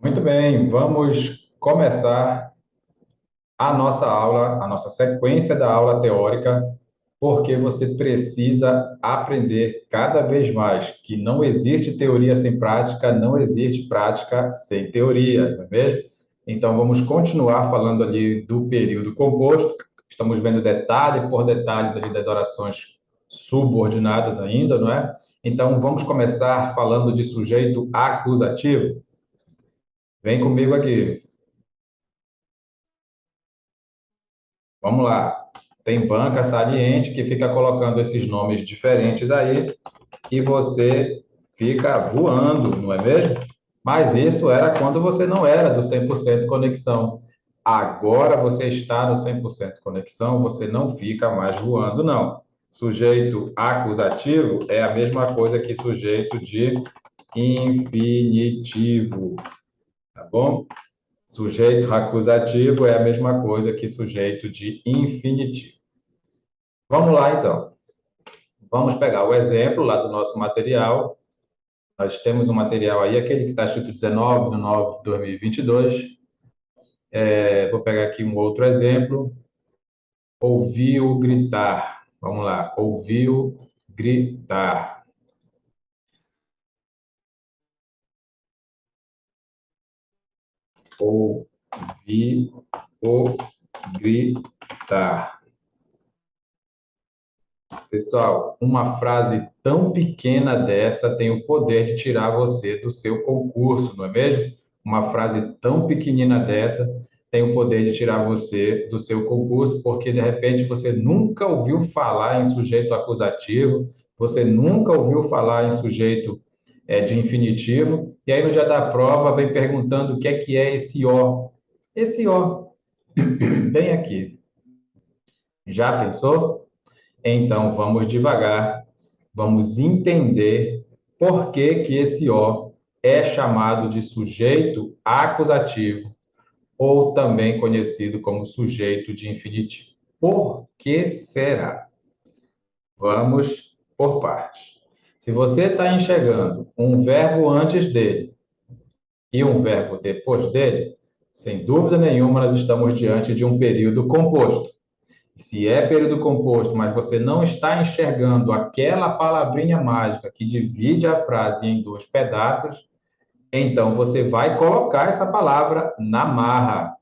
Muito bem, vamos começar a nossa aula, a nossa sequência da aula teórica, porque você precisa aprender cada vez mais que não existe teoria sem prática, não existe prática sem teoria, não é mesmo? Então, vamos continuar falando ali do período composto. Estamos vendo detalhe por detalhes ali das orações subordinadas ainda, não é? Então, vamos começar falando de sujeito acusativo. Vem comigo aqui. Vamos lá. Tem banca saliente que fica colocando esses nomes diferentes aí e você fica voando, não é mesmo? Mas isso era quando você não era do 100% conexão. Agora você está no 100% conexão, você não fica mais voando, não. Sujeito acusativo é a mesma coisa que sujeito de infinitivo, tá bom? Sujeito acusativo é a mesma coisa que sujeito de infinitivo. Vamos lá, então. Vamos pegar o exemplo lá do nosso material. Nós temos um material aí, aquele que está escrito 19 de 9 de 2022. Vou pegar aqui um outro exemplo. Ouviu gritar. Vamos lá. Ouviu gritar. Ouviu gritar. Pessoal, uma frase tão pequena dessa tem o poder de tirar você do seu concurso, não é mesmo? Uma frase tão pequenina dessa tem o poder de tirar você do seu concurso, porque de repente você nunca ouviu falar em sujeito acusativo, você nunca ouviu falar em sujeito de infinitivo, e aí no dia da prova vem perguntando o que é esse O. Esse O, bem aqui. Já pensou? Então, vamos devagar, vamos entender por que que esse O é chamado de sujeito acusativo, ou também conhecido como sujeito de infinitivo. Por que será? Vamos por partes. Se você está enxergando um verbo antes dele e um verbo depois dele, sem dúvida nenhuma, nós estamos diante de um período composto. Se é período composto, mas você não está enxergando aquela palavrinha mágica que divide a frase em dois pedaços, então você vai colocar essa palavra na marra.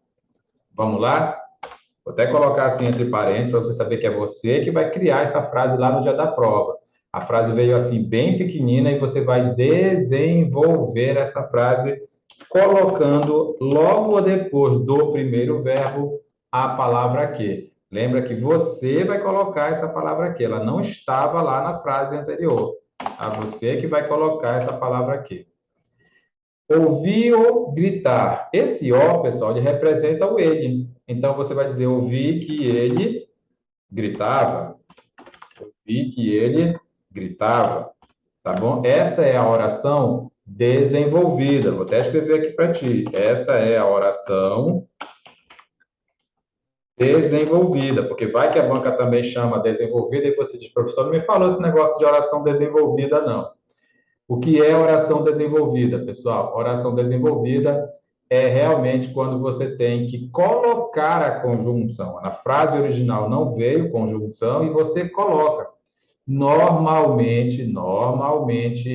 Vamos lá? Vou até colocar assim entre parênteses para você saber que é você que vai criar essa frase lá no dia da prova. A frase veio assim bem pequenina e você vai desenvolver essa frase colocando logo depois do primeiro verbo a palavra que. Lembra que você vai colocar essa palavra aqui, ela não estava lá na frase anterior. A você que vai colocar essa palavra aqui. Ouvir ou gritar. Esse O, pessoal, ele representa o ele. Então você vai dizer ouvi que ele gritava. Ouvi que ele gritava. Tá bom? Essa é a oração desenvolvida. Vou até escrever aqui para ti. Essa é a oração desenvolvida, porque vai que a banca também chama desenvolvida e você diz, professor, não me falou esse negócio de oração desenvolvida, não. O que é oração desenvolvida, pessoal? Oração desenvolvida é realmente quando você tem que colocar a conjunção. Na frase original não veio conjunção e você coloca. Normalmente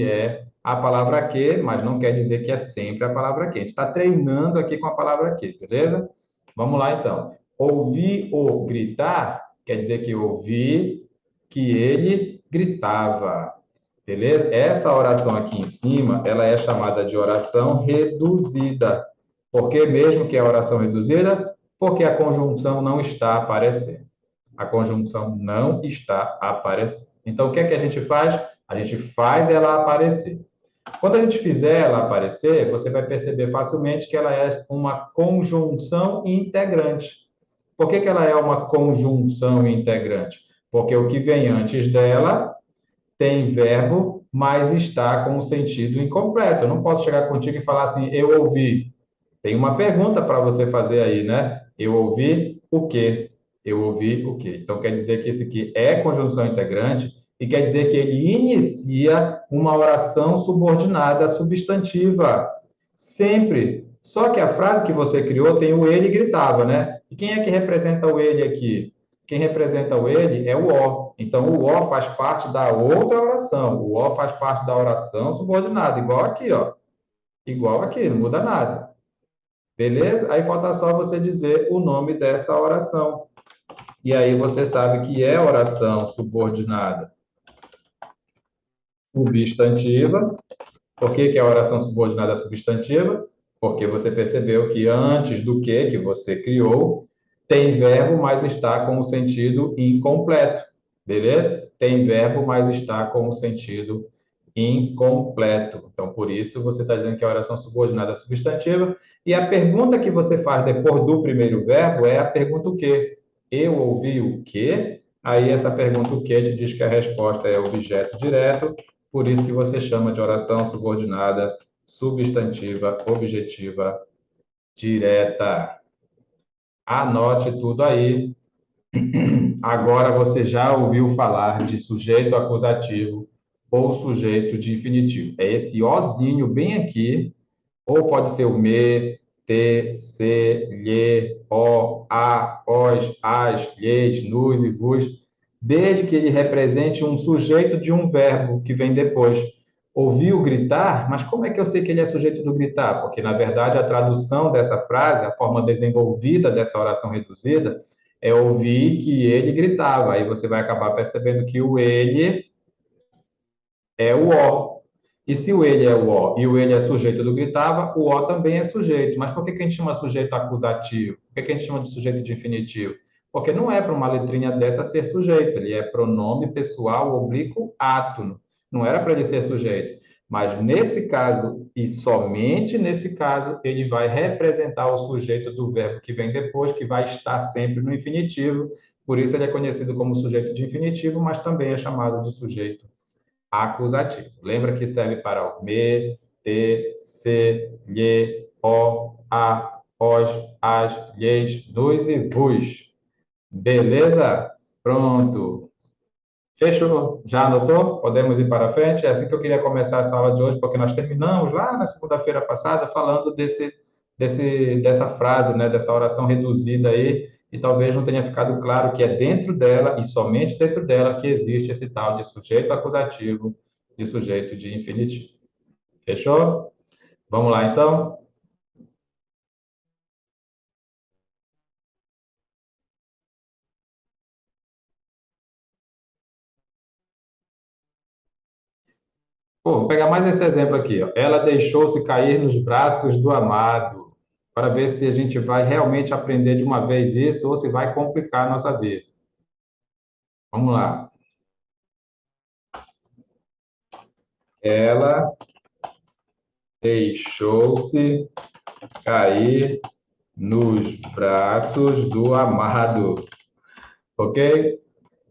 é a palavra que, mas não quer dizer que é sempre a palavra que. A gente está treinando aqui com a palavra que, beleza? Vamos lá, então. Ouvir ou gritar quer dizer que ouvi que ele gritava, beleza? Essa oração aqui em cima, ela é chamada de oração reduzida. Por que mesmo que é oração reduzida? Porque a conjunção não está aparecendo. A conjunção não está aparecendo. Então, o que é que a gente faz? A gente faz ela aparecer. Quando a gente fizer ela aparecer, você vai perceber facilmente que ela é uma conjunção integrante. Por que que ela é uma conjunção integrante? Porque o que vem antes dela tem verbo, mas está com o sentido incompleto. Eu não posso chegar contigo e falar assim, eu ouvi. Tem uma pergunta para você fazer aí, né? Eu ouvi o quê? Eu ouvi o quê? Então, quer dizer que esse aqui é conjunção integrante e quer dizer que ele inicia uma oração subordinada substantiva. Sempre. Só que a frase que você criou tem o ele gritava, né? E quem é que representa o ele aqui? Quem representa o ele é o ó. Então, o ó faz parte da outra oração. O ó faz parte da oração subordinada, igual aqui, ó. Igual aqui, não muda nada. Beleza? Aí falta só você dizer o nome dessa oração. E aí você sabe que é oração subordinada substantiva. Por que que é oração subordinada substantiva? Porque você percebeu que antes do que você criou, tem verbo, mas está com o sentido incompleto. Beleza? Tem verbo, mas está com o sentido incompleto. Então, por isso, você está dizendo que é oração subordinada substantiva. E a pergunta que você faz depois do primeiro verbo é a pergunta o quê? Eu ouvi o quê? Aí, essa pergunta o quê te diz que a resposta é objeto direto, por isso que você chama de oração subordinada substantiva objetiva direta. Anote tudo aí. Agora você já ouviu falar de sujeito acusativo ou sujeito de infinitivo. É esse ozinho bem aqui, ou pode ser o me, te, se, lhe, o, a, os, as, lhes, nos e vos, desde que ele represente um sujeito de um verbo que vem depois. Ouviu gritar? Mas como é que eu sei que ele é sujeito do gritar? Porque, na verdade, a tradução dessa frase, a forma desenvolvida dessa oração reduzida, é ouvir que ele gritava. Aí você vai acabar percebendo que o ele é o ó. E se o ele é o ó e o ele é sujeito do gritava, o ó também é sujeito. Mas por que que a gente chama sujeito acusativo? Por que que a gente chama de sujeito de infinitivo? Porque não é para uma letrinha dessa ser sujeito, ele é pronome pessoal oblíquo átono. Não era para ele ser sujeito. Mas nesse caso, e somente nesse caso, ele vai representar o sujeito do verbo que vem depois, que vai estar sempre no infinitivo. Por isso ele é conhecido como sujeito de infinitivo, mas também é chamado de sujeito acusativo. Lembra que serve para o me, te, se, lhe, o, a, os, as, lhes, nos e vos. Beleza? Pronto. Fechou? Já anotou? Podemos ir para frente? É assim que eu queria começar essa aula de hoje, porque nós terminamos lá na segunda-feira passada falando dessa frase, né, dessa oração reduzida aí, e talvez não tenha ficado claro que é dentro dela, e somente dentro dela, que existe esse tal de sujeito acusativo, de sujeito de infinitivo. Fechou? Vamos lá, então? Pô, vou pegar mais esse exemplo aqui, ó. Ela deixou-se cair nos braços do amado, para ver se a gente vai realmente aprender de uma vez isso ou se vai complicar a nossa vida. Vamos lá. Ela deixou-se cair nos braços do amado, ok?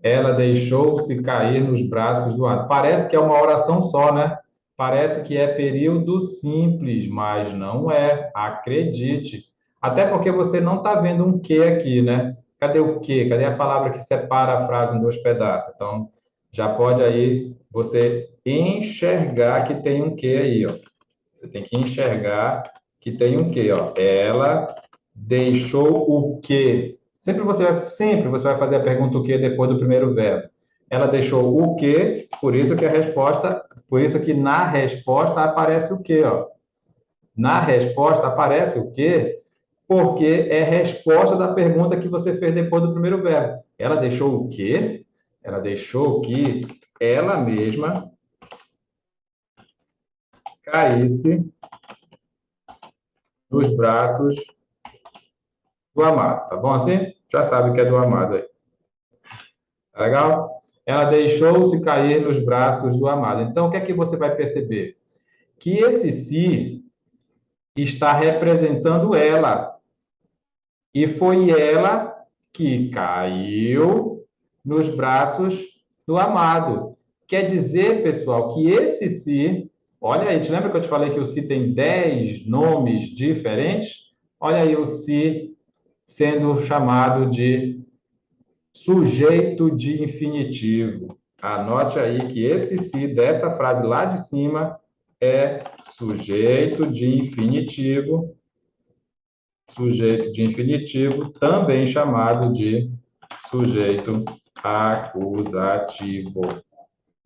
Ela deixou-se cair nos braços do amado. Parece que é uma oração só, né? Parece que é período simples, mas não é. Acredite. Até porque você não está vendo um que aqui, né? Cadê o que? Cadê a palavra que separa a frase em dois pedaços? Então, já pode aí você enxergar que tem um que aí, ó. Você tem que enxergar que tem um quê, ó. Ela deixou o quê? Sempre você vai fazer a pergunta o quê depois do primeiro verbo. Ela deixou o quê? Por isso que a resposta, por isso que na resposta aparece o quê, ó. Na resposta aparece o quê? Porque é resposta da pergunta que você fez depois do primeiro verbo. Ela deixou o quê? Ela deixou que ela mesma caísse nos braços do amado, tá bom assim? Já sabe que é do amado aí. Tá legal? Ela deixou-se cair nos braços do amado. Então, o que é que você vai perceber? Que esse si está representando ela. E foi ela que caiu nos braços do amado. Quer dizer, pessoal, que esse si, olha aí, te lembra que eu te falei que o si tem 10 nomes diferentes? Olha aí o si sendo chamado de sujeito de infinitivo. Anote aí que esse se dessa frase lá de cima é sujeito de infinitivo sujeito de infinitivo, também chamado de sujeito acusativo.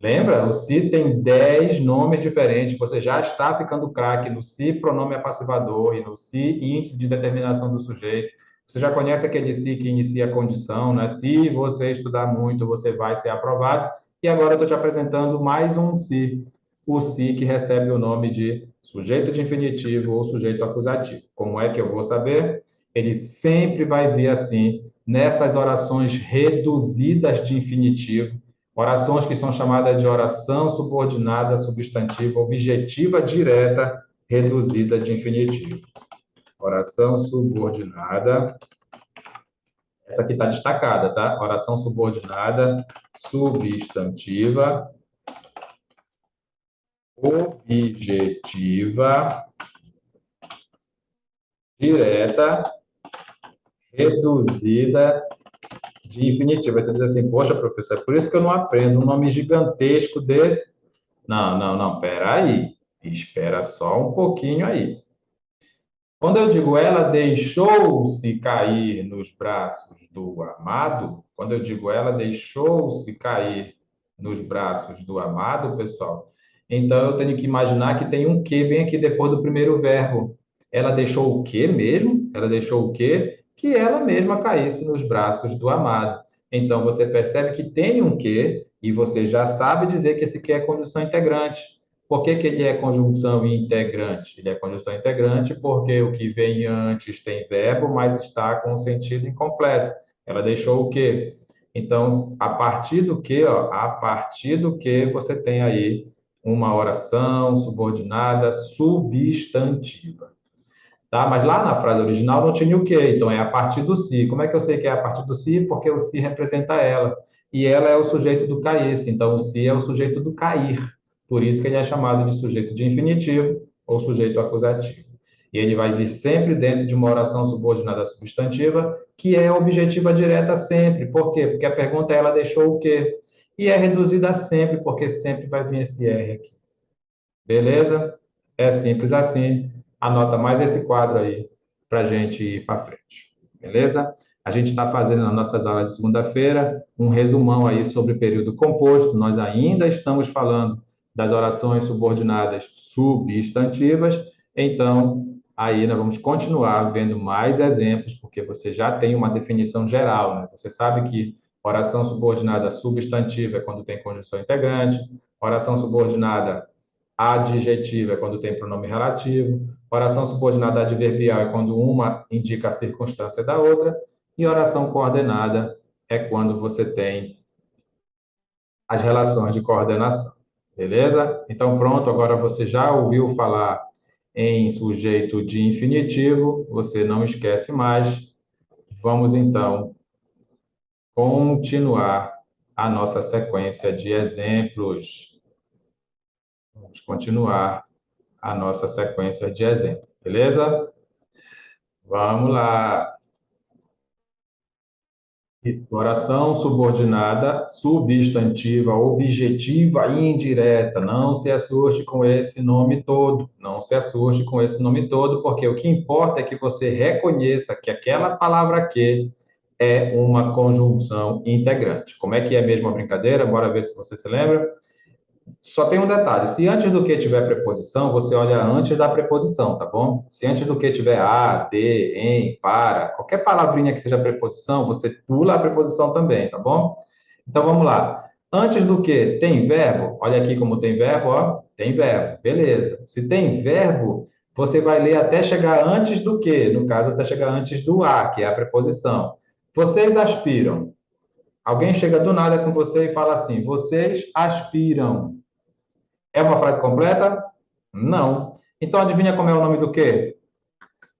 Lembra? O se tem 10 nomes diferentes. Você já está ficando craque no se pronome apassivador e no se índice de determinação do sujeito. Você já conhece aquele se que inicia a condição, né? Se você estudar muito, você vai ser aprovado. E agora eu estou te apresentando mais um se. O se que recebe o nome de sujeito de infinitivo ou sujeito acusativo. Como é que eu vou saber? Ele sempre vai vir assim, nessas orações reduzidas de infinitivo, orações que são chamadas de oração subordinada substantiva objetiva direta reduzida de infinitivo. Oração subordinada. Essa aqui está destacada, tá? Oração subordinada substantiva objetiva direta reduzida de infinitivo. Aí tu diz assim, poxa, professor, é por isso que eu não aprendo um nome gigantesco desse. Não, não, não, peraí. Espera só um pouquinho aí. Quando eu digo ela deixou-se cair nos braços do amado, quando eu digo ela deixou-se cair nos braços do amado, pessoal, então eu tenho que imaginar que tem um que bem aqui depois do primeiro verbo. Ela deixou o que mesmo? Ela deixou o quê? Que ela mesma caísse nos braços do amado. Então você percebe que tem um que e você já sabe dizer que esse que é conjunção integrante. Por que que ele é conjunção integrante? Ele é conjunção integrante porque o que vem antes tem verbo, mas está com o sentido incompleto. Ela deixou o quê? Então, a partir do que, ó, a partir do que você tem aí uma oração subordinada substantiva. Tá? Mas lá na frase original não tinha o quê? Então é a partir do si. Como é que eu sei que é a partir do si? Porque o si representa ela. E ela é o sujeito do cair-se. Então o si é o sujeito do cair. Por isso que ele é chamado de sujeito de infinitivo ou sujeito acusativo. E ele vai vir sempre dentro de uma oração subordinada substantiva, que é objetiva direta sempre. Por quê? Porque a pergunta é, ela deixou o quê? E é reduzida sempre, porque sempre vai vir esse R aqui. Beleza? É simples assim. Anota mais esse quadro aí para a gente ir para frente. Beleza? A gente está fazendo nas nossas aulas de segunda-feira um resumão aí sobre período composto. Nós ainda estamos falando das orações subordinadas substantivas. Então, aí nós vamos continuar vendo mais exemplos, porque você já tem uma definição geral, né? Você sabe que oração subordinada substantiva é quando tem conjunção integrante, oração subordinada adjetiva é quando tem pronome relativo, oração subordinada adverbial é quando uma indica a circunstância da outra, e oração coordenada é quando você tem as relações de coordenação. Beleza? Então, pronto, agora você já ouviu falar em sujeito de infinitivo, você não esquece mais. Vamos então continuar a nossa sequência de exemplos. Vamos continuar a nossa sequência de exemplos, beleza? Vamos lá. Oração subordinada, substantiva, objetiva e indireta. Não se assuste com esse nome todo. Não se assuste com esse nome todo, porque o que importa é que você reconheça que aquela palavra que é uma conjunção integrante. Como é que é mesmo a brincadeira? Bora ver se você se lembra. Só tem um detalhe, se antes do que tiver preposição, você olha antes da preposição, tá bom? Se antes do que tiver a, de, em, para, qualquer palavrinha que seja preposição, você pula a preposição também, tá bom? Então vamos lá. Antes do que tem verbo, olha aqui como tem verbo, ó, tem verbo, beleza. Se tem verbo, você vai ler até chegar antes do que, no caso, até chegar antes do a, que é a preposição. Vocês aspiram. Alguém chega do nada com você e fala assim: vocês aspiram. É uma frase completa? Não. Então, adivinha como é o nome do quê?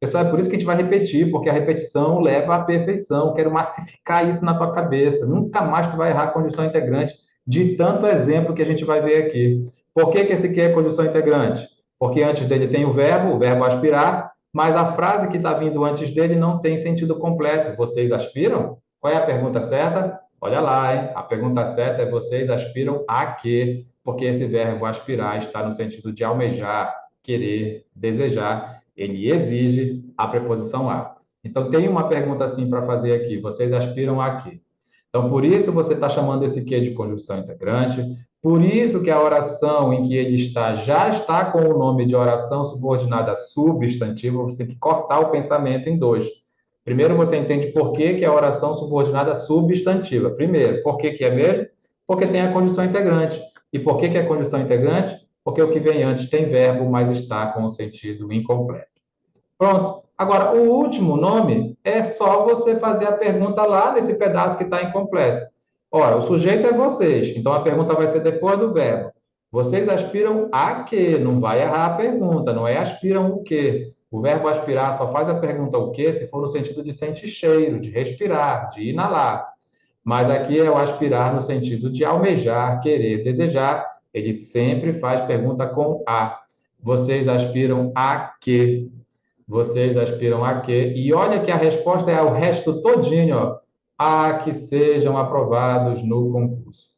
Pessoal, é por isso que a gente vai repetir, porque a repetição leva à perfeição. Quero massificar isso na tua cabeça. Nunca mais tu vai errar a conjunção integrante de tanto exemplo que a gente vai ver aqui. Por que que esse aqui é conjunção integrante? Porque antes dele tem o verbo aspirar, mas a frase que está vindo antes dele não tem sentido completo. Vocês aspiram? Qual é a pergunta certa? Olha lá, hein? A pergunta certa é vocês aspiram a quê? Porque esse verbo aspirar está no sentido de almejar, querer, desejar. Ele exige a preposição a. Então, tem uma pergunta assim para fazer aqui. Vocês aspiram a quê? Então, por isso você está chamando esse que de conjunção integrante. Por isso que a oração em que ele está já está com o nome de oração subordinada substantiva. Você tem que cortar o pensamento em dois. Primeiro, você entende por que que é a oração subordinada substantiva. Primeiro, por que que é mesmo? Porque tem a conjunção integrante. E por que que é conjunção integrante? Porque o que vem antes tem verbo, mas está com o sentido incompleto. Pronto. Agora, o último nome é só você fazer a pergunta lá nesse pedaço que está incompleto. Ora, o sujeito é vocês, então a pergunta vai ser depois do verbo. Vocês aspiram a quê? Não vai errar a pergunta, não é aspiram o quê? O verbo aspirar só faz a pergunta o quê se for no sentido de sentir cheiro, de respirar, de inalar. Mas aqui é o aspirar no sentido de almejar, querer, desejar. Ele sempre faz pergunta com a. Vocês aspiram a quê? Vocês aspiram a quê? E olha que a resposta é o resto todinho, ó. A que sejam aprovados no concurso.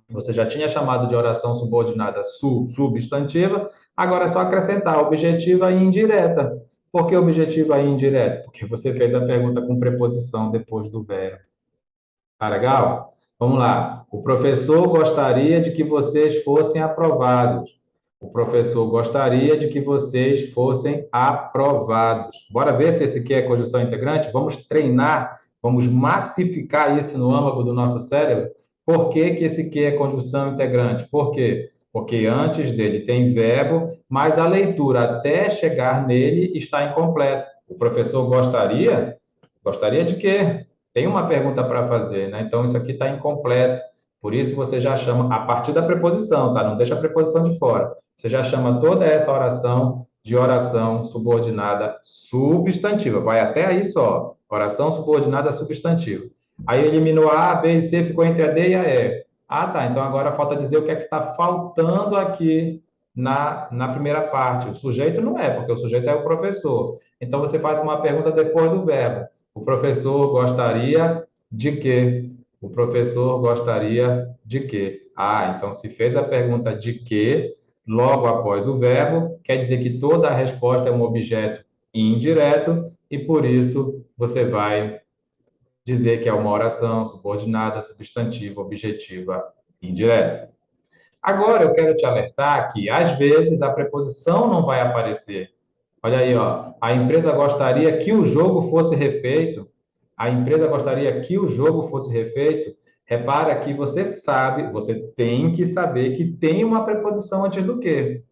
Você já tinha chamado de oração subordinada substantiva, agora é só acrescentar objetiva e indireta. Por que objetiva e indireta? Porque você fez a pergunta com preposição depois do verbo. Tá legal? Vamos lá. O professor gostaria de que vocês fossem aprovados. O professor gostaria de que vocês fossem aprovados. Bora ver se esse aqui é conjunção integrante? Vamos treinar, vamos massificar isso no âmago do nosso cérebro. Por que que esse aqui é conjunção integrante? Por quê? Porque antes dele tem verbo, mas a leitura até chegar nele está incompleta. O professor gostaria? Gostaria de quê? Tem uma pergunta para fazer, né? Então, isso aqui está incompleto. Por isso, você já chama, a partir da preposição, tá? Não deixa a preposição de fora. Você já chama toda essa oração de oração subordinada substantiva. Vai até aí só. Oração subordinada substantiva. Aí eliminou a, B e C, ficou entre a D e a E. Ah, tá. Então, agora falta dizer o que é que está faltando aqui na primeira parte. O sujeito não é, porque o sujeito é o professor. Então, você faz uma pergunta depois do verbo. O professor gostaria de quê? O professor gostaria de quê? Ah, então se fez a pergunta de quê, logo após o verbo, quer dizer que toda a resposta é um objeto indireto e por isso você vai dizer que é uma oração subordinada, substantiva, objetiva, indireta. Agora eu quero te alertar que às vezes a preposição não vai aparecer. Olha aí, ó. A empresa gostaria que o jogo fosse refeito. A empresa gostaria que o jogo fosse refeito. Repara que você sabe, você tem que saber que tem uma preposição antes do que.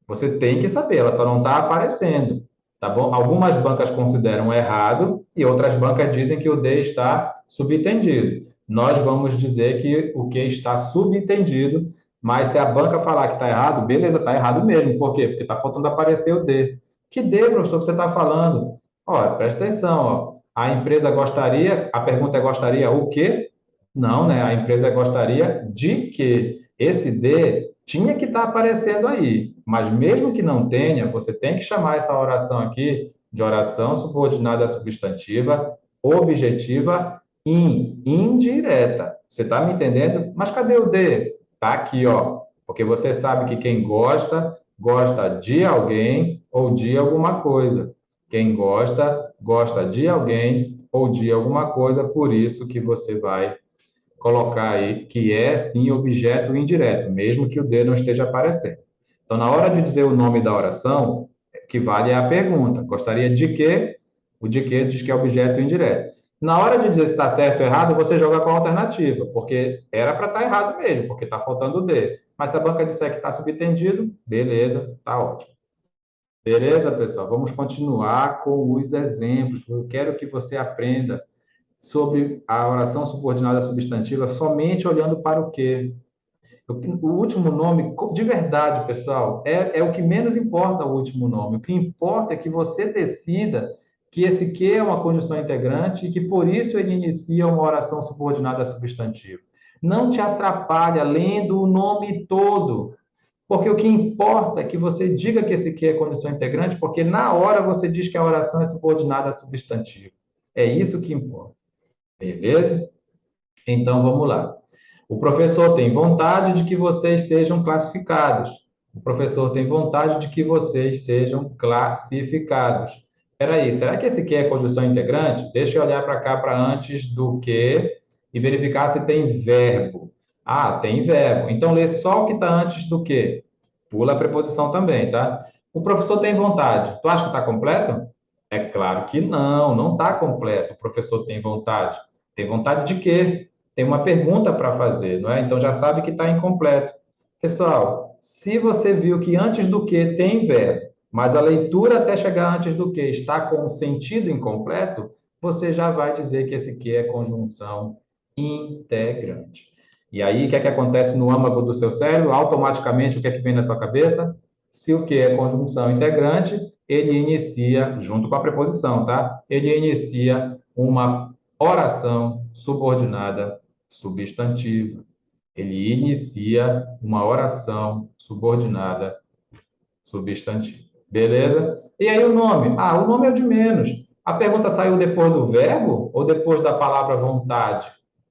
Você tem que saber, ela só não está aparecendo, tá bom? Algumas bancas consideram errado e outras bancas dizem que o D está subentendido. Nós vamos dizer que o que está subentendido, mas se a banca falar que está errado, beleza, está errado mesmo. Por quê? Porque está faltando aparecer o D. Que D, professor, que você está falando? Olha, presta atenção, ó. A empresa gostaria, a pergunta é gostaria o quê? Não, né? A empresa gostaria de quê? Esse D tinha que estar aparecendo aí, mas mesmo que não tenha, você tem que chamar essa oração aqui de oração subordinada substantiva, objetiva indireta. Você está me entendendo? Mas cadê o D? Está aqui, ó. Porque você sabe que quem gosta, gosta de alguém ou de alguma coisa. Quem gosta, gosta de alguém ou de alguma coisa, por isso que você vai colocar aí que é sim objeto indireto, mesmo que o D não esteja aparecendo. Então, na hora de dizer o nome da oração, que vale é a pergunta. Gostaria de quê? O de quê diz que é objeto indireto. Na hora de dizer se está certo ou errado, você joga com a alternativa, porque era para estar errado mesmo, porque está faltando o D. Mas se a banca disser que está subentendido, beleza, está ótimo. Beleza, pessoal? Vamos continuar com os exemplos. Eu quero que você aprenda sobre a oração subordinada substantiva somente olhando para o quê? O último nome, de verdade, pessoal, é o que menos importa o último nome. O que importa é que você decida que esse que é uma conjunção integrante e que por isso ele inicia uma oração subordinada substantiva. Não te atrapalha lendo o nome todo, porque o que importa é que você diga que esse que é conjunção integrante, porque na hora você diz que a oração é subordinada substantiva. É isso que importa. Beleza? Então vamos lá. O professor tem vontade de que vocês sejam classificados. O professor tem vontade de que vocês sejam classificados. Peraí, será que esse que é conjunção integrante? Deixa eu olhar para cá, para antes do que, e verificar se tem verbo. Ah, tem verbo. Então, lê só o que está antes do que. Pula a preposição também, tá? O professor tem vontade. Tu acha que está completo? É claro que não, não está completo. O professor tem vontade. Tem vontade de quê? Tem uma pergunta para fazer, não é? Então, já sabe que está incompleto. Pessoal, se você viu que antes do que tem verbo, mas a leitura até chegar antes do que está com o sentido incompleto, você já vai dizer que esse que é conjunção integrante. E aí, o que é que acontece no âmago do seu cérebro? Automaticamente, o que é que vem na sua cabeça? Se o que é conjunção integrante, ele inicia, junto com a preposição, tá? Ele inicia uma oração subordinada substantiva. Ele inicia uma oração subordinada substantivo. Beleza? E aí o nome? Ah, o nome é o de menos. A pergunta saiu depois do verbo ou depois da palavra vontade?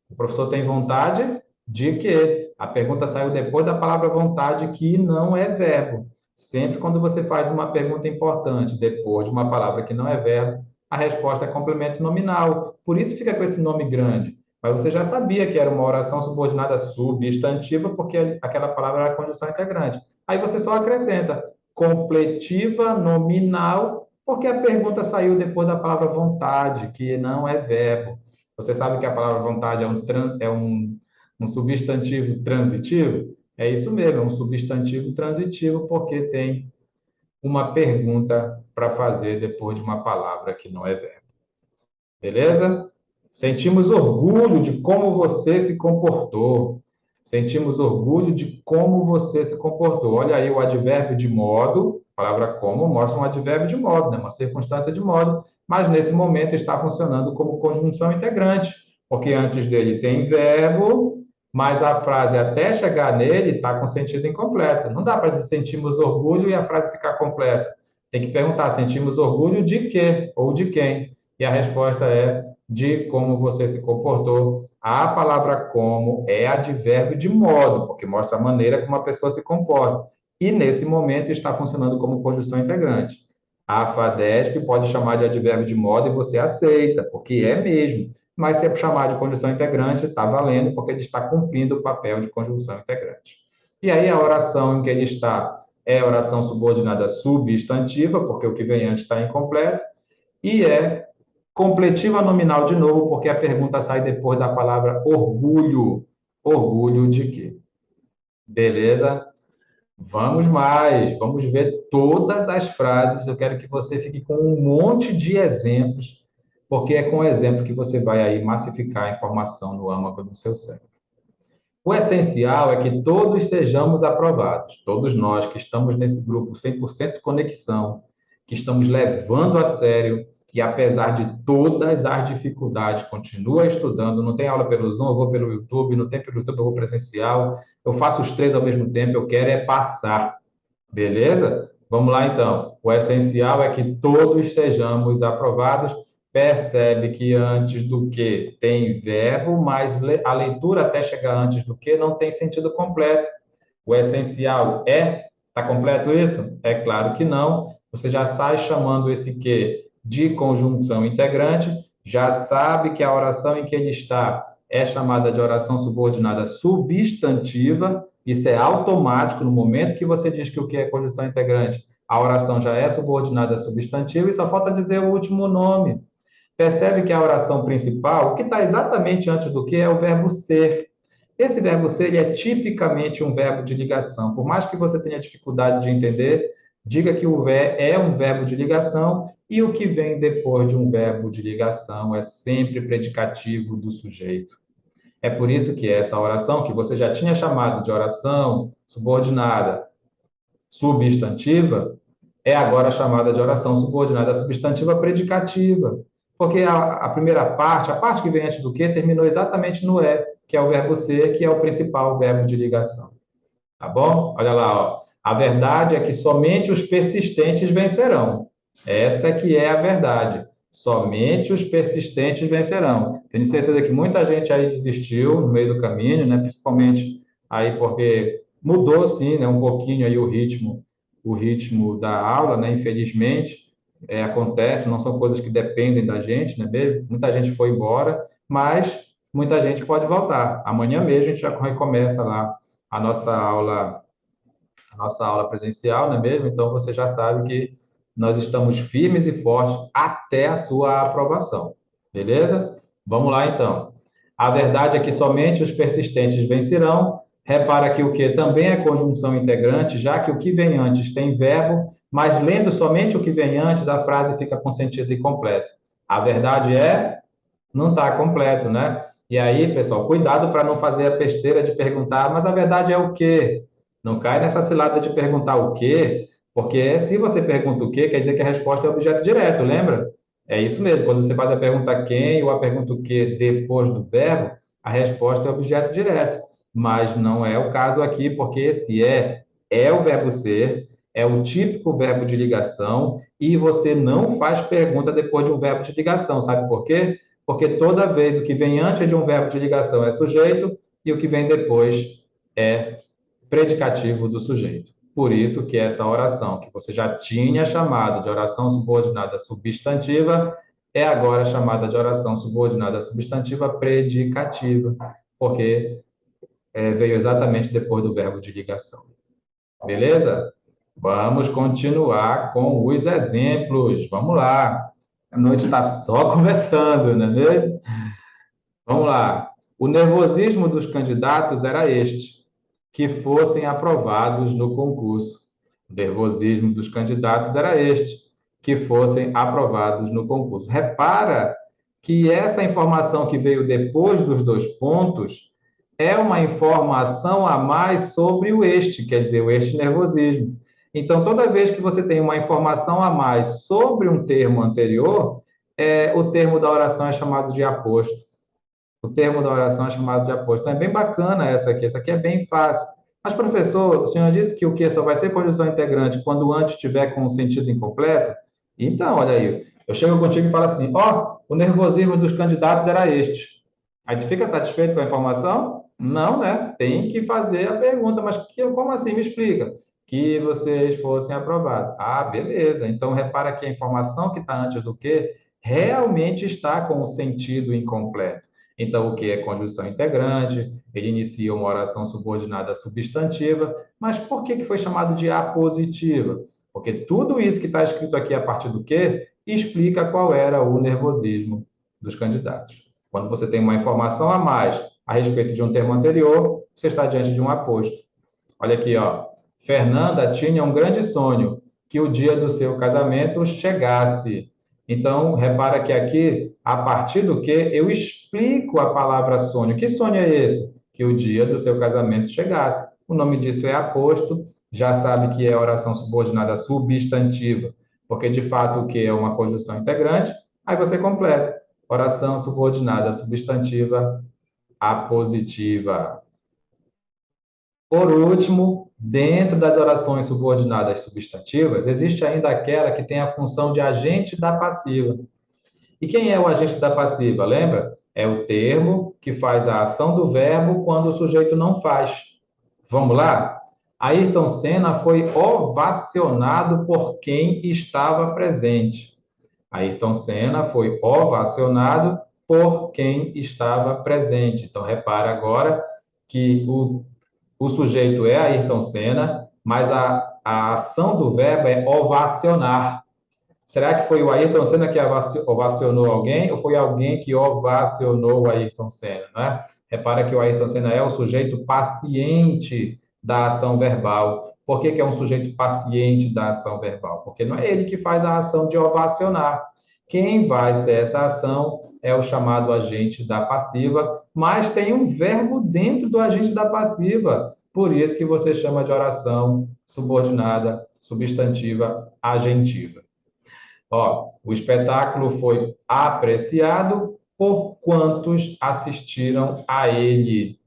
O professor tem vontade de quê? A pergunta saiu depois da palavra vontade, que não é verbo. Sempre quando você faz uma pergunta importante depois de uma palavra que não é verbo, a resposta é complemento nominal. Por isso fica com esse nome grande. Mas você já sabia que era uma oração subordinada substantiva, porque aquela palavra era conjunção integrante. Aí você só acrescenta completiva nominal, porque a pergunta saiu depois da palavra vontade, que não é verbo. Você sabe que a palavra vontade é um substantivo transitivo? É isso mesmo, é um substantivo transitivo, porque tem uma pergunta para fazer depois de uma palavra que não é verbo. Beleza? Sentimos orgulho de como você se comportou. Sentimos orgulho de como você se comportou. Olha aí o advérbio de modo, a palavra como mostra um advérbio de modo, né? Uma circunstância de modo, mas nesse momento está funcionando como conjunção integrante, porque antes dele tem verbo, mas a frase até chegar nele está com sentido incompleto. Não dá para dizer sentimos orgulho e a frase ficar completa. Tem que perguntar, sentimos orgulho de quê ou de quem? E a resposta é de como você se comportou. A palavra como é advérbio de modo, porque mostra a maneira como a pessoa se comporta. E nesse momento está funcionando como conjunção integrante. A FADESP pode chamar de advérbio de modo e você aceita, porque é mesmo. Mas se é chamar de conjunção integrante, está valendo, porque ele está cumprindo o papel de conjunção integrante. E aí a oração em que ele está é oração subordinada substantiva, porque o que vem antes está incompleto, e é completiva nominal de novo, porque a pergunta sai depois da palavra orgulho. Orgulho de quê? Beleza? Vamos mais, vamos ver todas as frases. Eu quero que você fique com um monte de exemplos, porque é com exemplo que você vai aí massificar a informação no âmago do seu cérebro. O essencial é que todos sejamos aprovados. Todos nós que estamos nesse grupo 100% conexão, que estamos levando a sério, que apesar de todas as dificuldades, continua estudando. Não tem aula pelo Zoom, eu vou pelo YouTube, não tem pelo YouTube, eu vou presencial. Eu faço os três ao mesmo tempo, eu quero é passar. Beleza? Vamos lá então. O essencial é que todos sejamos aprovados. Percebe que antes do que tem verbo, mas a leitura até chegar antes do que não tem sentido completo. O essencial é. Está completo isso? É claro que não. Você já sai chamando esse que de conjunção integrante, já sabe que a oração em que ele está é chamada de oração subordinada substantiva. Isso é automático no momento que você diz que o que é conjunção integrante, a oração já é subordinada substantiva e só falta dizer o último nome. Percebe que a oração principal, o que está exatamente antes do que, é o verbo ser. Esse verbo ser ele é tipicamente um verbo de ligação. Por mais que você tenha dificuldade de entender, diga que o é um verbo de ligação e o que vem depois de um verbo de ligação é sempre predicativo do sujeito. É por isso que essa oração, que você já tinha chamado de oração subordinada substantiva, é agora chamada de oração subordinada substantiva predicativa. Porque a primeira parte, a parte que vem antes do que, terminou exatamente no é, que é o verbo ser, que é o principal verbo de ligação. Tá bom? Olha lá, ó. A verdade é que somente os persistentes vencerão. Essa é que é a verdade. Somente os persistentes vencerão. Tenho certeza que muita gente aí desistiu no meio do caminho, né? Principalmente aí porque mudou, sim, né? Um pouquinho aí o ritmo da aula, né? Infelizmente. acontece, não são coisas que dependem da gente, né mesmo? Muita gente foi embora, mas muita gente pode voltar. Amanhã mesmo a gente já recomeça lá a nossa aula, a nossa aula presencial, não é mesmo? Então você já sabe que nós estamos firmes e fortes até a sua aprovação. Beleza? Vamos lá então. A verdade é que somente os persistentes vencerão. Repara que o que também é conjunção integrante, já que o que vem antes tem verbo, mas lendo somente o que vem antes, a frase fica com sentido incompleto. A verdade é não está completo, né? E aí, pessoal, cuidado para não fazer a besteira de perguntar, mas a verdade é o quê? Não cai nessa cilada de perguntar o quê, porque se você pergunta o quê, quer dizer que a resposta é objeto direto, lembra? É isso mesmo, quando você faz a pergunta quem ou a pergunta o quê depois do verbo, a resposta é objeto direto. Mas não é o caso aqui, porque esse é o verbo ser, é o típico verbo de ligação, e você não faz pergunta depois de um verbo de ligação, sabe por quê? Porque toda vez o que vem antes de um verbo de ligação é sujeito e o que vem depois é predicativo do sujeito. Por isso que essa oração, que você já tinha chamado de oração subordinada substantiva, é agora chamada de oração subordinada substantiva predicativa, porque veio exatamente depois do verbo de ligação. Beleza? Vamos continuar com os exemplos. Vamos lá. A noite está só conversando, não é mesmo? Vamos lá. O nervosismo dos candidatos era este: que fossem aprovados no concurso. O nervosismo dos candidatos era este: que fossem aprovados no concurso. Repara que essa informação que veio depois dos dois pontos é uma informação a mais sobre o este, quer dizer, o este nervosismo. Então, toda vez que você tem uma informação a mais sobre um termo anterior, o termo da oração é chamado de aposto. O termo da oração é chamado de aposto. Então, é bem bacana essa aqui é bem fácil. Mas, professor, o senhor disse que o que só vai ser conjunção integrante quando antes tiver com o sentido incompleto? Então, olha aí, eu chego contigo e falo assim, ó, o nervosismo dos candidatos era este. Aí tu fica satisfeito com a informação? Não, né? Tem que fazer a pergunta, mas como assim? Me explica. Que vocês fossem aprovados. Ah, beleza. Então, repara que a informação que está antes do que realmente está com o sentido incompleto. Então, o que é conjunção integrante? Ele inicia uma oração subordinada substantiva, mas por que foi chamado de apositiva? Porque tudo isso que está escrito aqui a partir do que explica qual era o nervosismo dos candidatos. Quando você tem uma informação a mais a respeito de um termo anterior, você está diante de um aposto. Olha aqui, ó. Fernanda tinha um grande sonho, que o dia do seu casamento chegasse. Então, repara que aqui, a partir do que, eu explico a palavra sonho. Que sonho é esse? Que o dia do seu casamento chegasse. O nome disso é aposto, já sabe que é oração subordinada substantiva, porque de fato o que é uma conjunção integrante, aí você completa. Oração subordinada substantiva apositiva. Por último, dentro das orações subordinadas substantivas, existe ainda aquela que tem a função de agente da passiva. E quem é o agente da passiva? Lembra? É o termo que faz a ação do verbo quando o sujeito não faz. Vamos lá? Ayrton Senna foi ovacionado por quem estava presente. Ayrton Senna foi ovacionado por quem estava presente. Então, repara agora que o sujeito é Ayrton Senna, mas a ação do verbo é ovacionar. Será que foi o Ayrton Senna que ovacionou alguém ou foi alguém que ovacionou o Ayrton Senna, né? Repara que o Ayrton Senna é o sujeito paciente da ação verbal. Por que é um sujeito paciente da ação verbal? Porque não é ele que faz a ação de ovacionar. Quem vai ser essa ação é o chamado agente da passiva, mas tem um verbo dentro do agente da passiva. Por isso que você chama de oração subordinada, substantiva, agentiva. Ó, o espetáculo foi apreciado por quantos assistiram a ele.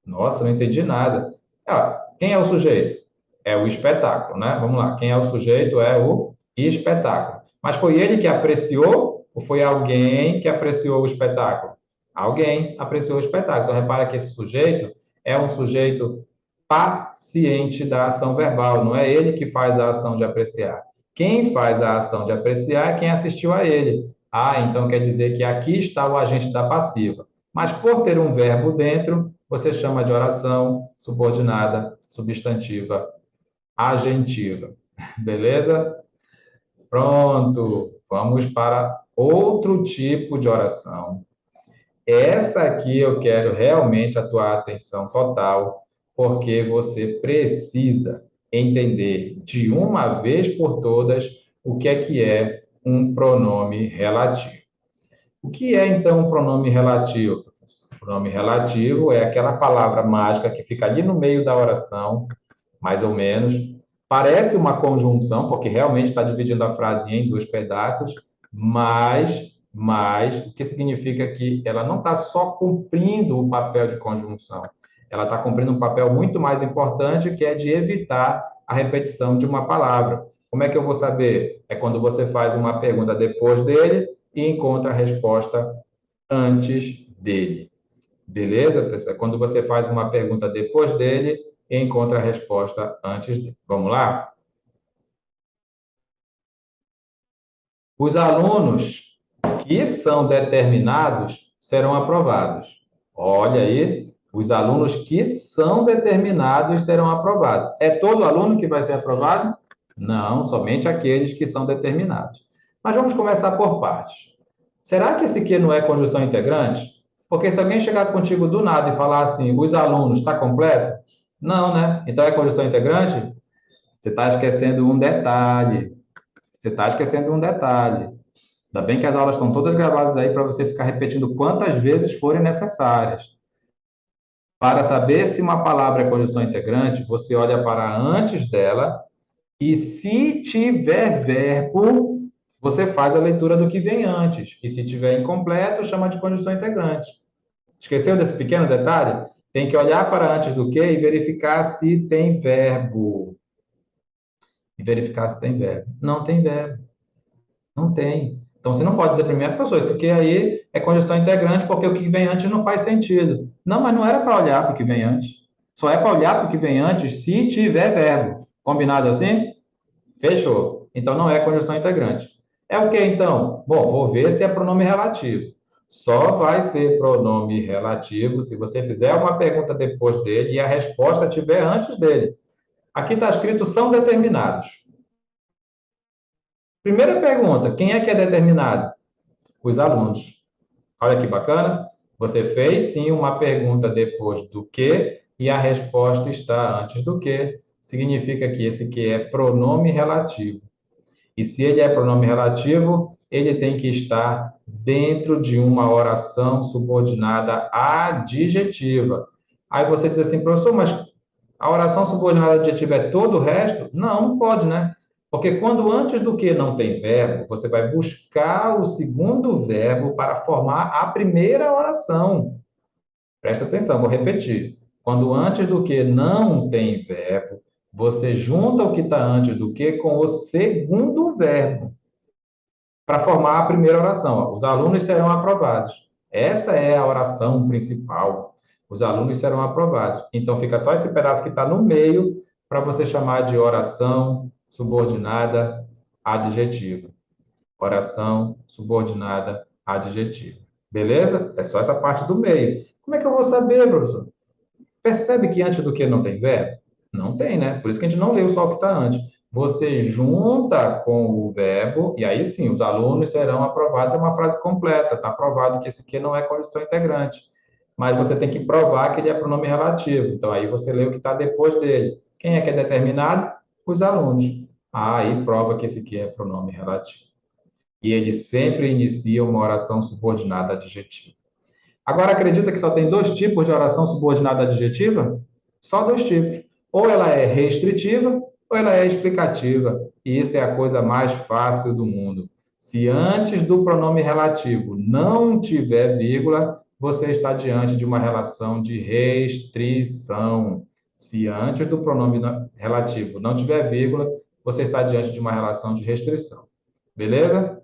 Nossa, não entendi nada. Quem é o sujeito? É o espetáculo, né? Vamos lá. Quem é o sujeito é o espetáculo. Mas foi ele que apreciou ou foi alguém que apreciou o espetáculo? Alguém apreciou o espetáculo. Então, repara que esse sujeito é um sujeito paciente da ação verbal, não é ele que faz a ação de apreciar. Quem faz a ação de apreciar é quem assistiu a ele. Ah, então quer dizer que aqui está o agente da passiva. Mas por ter um verbo dentro, você chama de oração subordinada, substantiva, agentiva. Beleza? Pronto. Vamos para outro tipo de oração. Essa aqui eu quero realmente a tua atenção total, porque você precisa entender de uma vez por todas o que é um pronome relativo. O que é então um pronome relativo, professor? O pronome relativo é aquela palavra mágica que fica ali no meio da oração, mais ou menos. Parece uma conjunção, porque realmente está dividindo a frase em dois pedaços, mas o que significa que ela não está só cumprindo o papel de conjunção, ela está cumprindo um papel muito mais importante, que é de evitar a repetição de uma palavra. Como é que eu vou saber? É quando você faz uma pergunta depois dele e encontra a resposta antes dele. Beleza, pessoal? É quando você faz uma pergunta depois dele e encontra a resposta antes dele. Vamos lá? Os alunos que são determinados serão aprovados. Olha aí, os alunos que são determinados serão aprovados. É todo aluno que vai ser aprovado? Não, somente aqueles que são determinados. Mas vamos começar por partes. Será que esse aqui não é conjunção integrante? Porque se alguém chegar contigo do nada e falar assim, os alunos, está completo? Não, né? Então é conjunção integrante? Você está esquecendo um detalhe. Você está esquecendo um detalhe. Ainda bem que as aulas estão todas gravadas aí para você ficar repetindo quantas vezes forem necessárias. Para saber se uma palavra é conjunção integrante, você olha para antes dela e, se tiver verbo, você faz a leitura do que vem antes. E se tiver incompleto, chama de conjunção integrante. Esqueceu desse pequeno detalhe? Tem que olhar para antes do que e verificar se tem verbo. E verificar se tem verbo. Não tem verbo. Não tem. Então, você não pode dizer primeiro, professor, isso aqui aí é conjunção integrante porque o que vem antes não faz sentido. Não, mas não era para olhar para o que vem antes. Só é para olhar para o que vem antes se tiver verbo. Combinado assim? Fechou. Então, não é conjunção integrante. É o que, então? Bom, vou ver se é pronome relativo. Só vai ser pronome relativo se você fizer uma pergunta depois dele e a resposta estiver antes dele. Aqui está escrito são determinados. Primeira pergunta, quem é que é determinado? Os alunos. Olha que bacana. Você fez sim uma pergunta depois do que e a resposta está antes do que. Significa que esse que é pronome relativo. E se ele é pronome relativo, ele tem que estar dentro de uma oração subordinada adjetiva. Aí você diz assim, professor, mas a oração subordinada adjetiva é todo o resto? Não, não pode, né? Porque quando antes do que não tem verbo, você vai buscar o segundo verbo para formar a primeira oração. Presta atenção, vou repetir. Quando antes do que não tem verbo, você junta o que está antes do que com o segundo verbo para formar a primeira oração. Ó. Os alunos serão aprovados. Essa é a oração principal. Os alunos serão aprovados. Então, fica só esse pedaço que está no meio para você chamar de oração subordinada adjetiva. Oração subordinada adjetiva. Beleza? É só essa parte do meio. Como é que eu vou saber, professor? Percebe que antes do que não tem verbo? Não tem, né? Por isso que a gente não leu só o que está antes. Você junta com o verbo, e aí sim, os alunos serão aprovados, é uma frase completa. Está provado que esse aqui não é condição integrante. Mas você tem que provar que ele é pronome relativo. Então, aí você lê o que está depois dele. Quem é que é determinado? Os alunos. Aí prova que esse aqui é pronome relativo. E ele sempre inicia uma oração subordinada adjetiva. Agora, acredita que só tem dois tipos de oração subordinada adjetiva? Só dois tipos. Ou ela é restritiva, ou ela é explicativa. E isso é a coisa mais fácil do mundo. Se antes do pronome relativo não tiver vírgula, você está diante de uma relação de restrição. Se antes do pronome relativo não tiver vírgula, você está diante de uma relação de restrição. Beleza?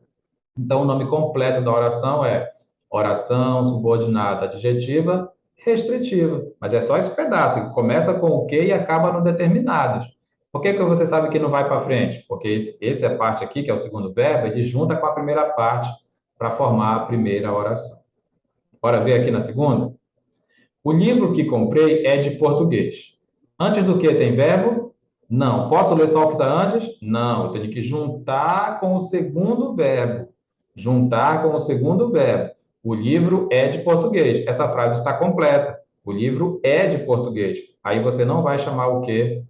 Então, o nome completo da oração é oração subordinada adjetiva restritiva. Mas é só esse pedaço, que começa com o que e acaba no determinados. Por que que você sabe que não vai para frente? Porque essa é parte aqui, que é o segundo verbo, ele junta com a primeira parte para formar a primeira oração. Bora ver aqui na segunda? O livro que comprei é de português. Antes do que tem verbo? Não. Posso ler só o que está antes? Não. Eu tenho que juntar com o segundo verbo. Juntar com o segundo verbo. O livro é de português. Essa frase está completa. O livro é de português. Aí você não vai chamar o quê?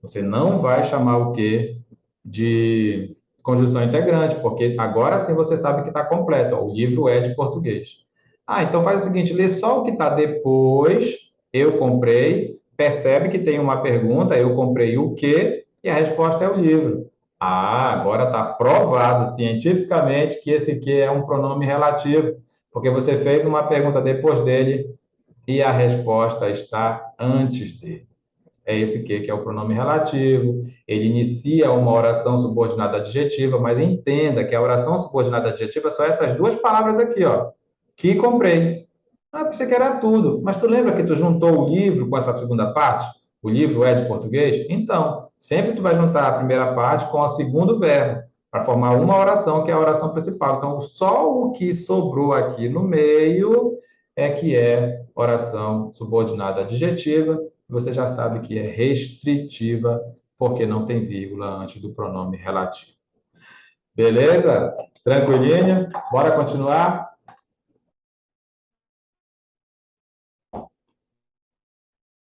Você não vai chamar o quê de conjunção integrante, porque agora sim você sabe que está completo. Ó, o livro é de português. Ah, então faz o seguinte, lê só o que está depois, eu comprei, percebe que tem uma pergunta, eu comprei o quê? E a resposta é o livro. Ah, agora está provado cientificamente que esse que é um pronome relativo, porque você fez uma pergunta depois dele e a resposta está antes dele. É esse que é o pronome relativo. Ele inicia uma oração subordinada adjetiva, mas entenda que a oração subordinada adjetiva são essas duas palavras aqui, ó. Que comprei. Ah, pensei que era tudo. Mas tu lembra que tu juntou o livro com essa segunda parte? O livro é de português? Então, sempre tu vai juntar a primeira parte com o segundo verbo, para formar uma oração, que é a oração principal. Então, só o que sobrou aqui no meio é que é oração subordinada adjetiva. Você já sabe que é restritiva, porque não tem vírgula antes do pronome relativo. Beleza? Tranquilinho? Bora continuar?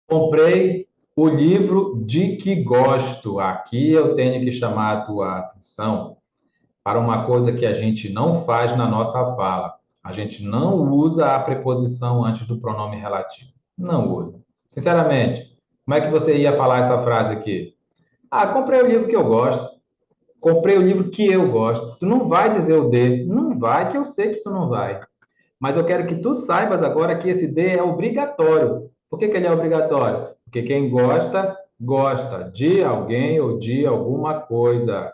Comprei o livro de que gosto. Aqui eu tenho que chamar a tua atenção para uma coisa que a gente não faz na nossa fala. A gente não usa a preposição antes do pronome relativo. Não usa. Sinceramente, como é que você ia falar essa frase aqui? Ah, comprei o livro que eu gosto. Comprei o livro que eu gosto. Tu não vai dizer o de. Não vai, que eu sei que tu não vai. Mas eu quero que tu saibas agora que esse de é obrigatório. Por que que ele é obrigatório? Porque quem gosta, gosta de alguém ou de alguma coisa.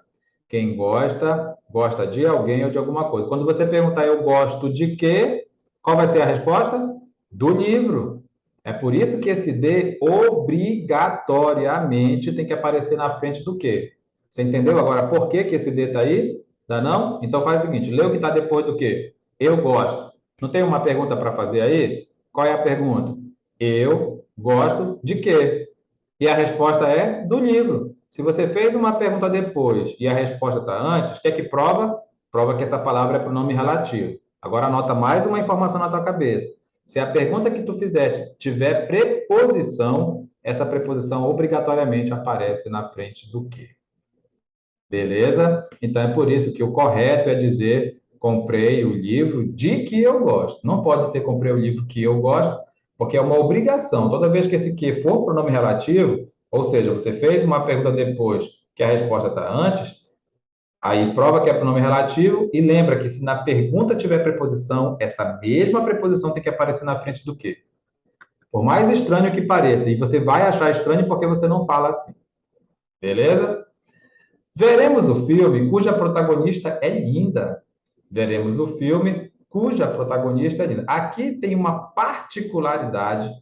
Quem gosta, gosta de alguém ou de alguma coisa. Quando você perguntar eu gosto de quê, qual vai ser a resposta? Do livro. É por isso que esse de obrigatoriamente tem que aparecer na frente do quê? Você entendeu agora por que que esse de está aí? Dá não? Então faz o seguinte, lê o que está depois do quê? Eu gosto. Não tem uma pergunta para fazer aí? Qual é a pergunta? Eu gosto de quê? E a resposta é do livro. Se você fez uma pergunta depois e a resposta está antes, o que é que prova? Prova que essa palavra é pronome relativo. Agora anota mais uma informação na tua cabeça. Se a pergunta que tu fizeste tiver preposição, essa preposição obrigatoriamente aparece na frente do quê? Beleza? Então é por isso que o correto é dizer comprei o livro de que eu gosto. Não pode ser comprei o livro que eu gosto, porque é uma obrigação. Toda vez que esse que for pronome relativo, ou seja, você fez uma pergunta depois que a resposta está antes, aí prova que é pronome relativo e lembra que se na pergunta tiver preposição, essa mesma preposição tem que aparecer na frente do que? Por mais estranho que pareça, e você vai achar estranho porque você não fala assim. Beleza? Veremos o filme cuja protagonista é linda. Veremos o filme cuja protagonista é linda. Aqui tem uma particularidade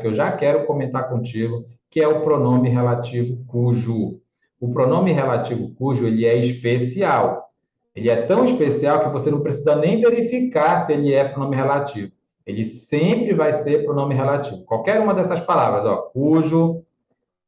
que eu já quero comentar contigo, que é o pronome relativo cujo. O pronome relativo cujo, ele é especial. Ele é tão especial que você não precisa nem verificar se ele é pronome relativo. Ele sempre vai ser pronome relativo. Qualquer uma dessas palavras, ó, cujo,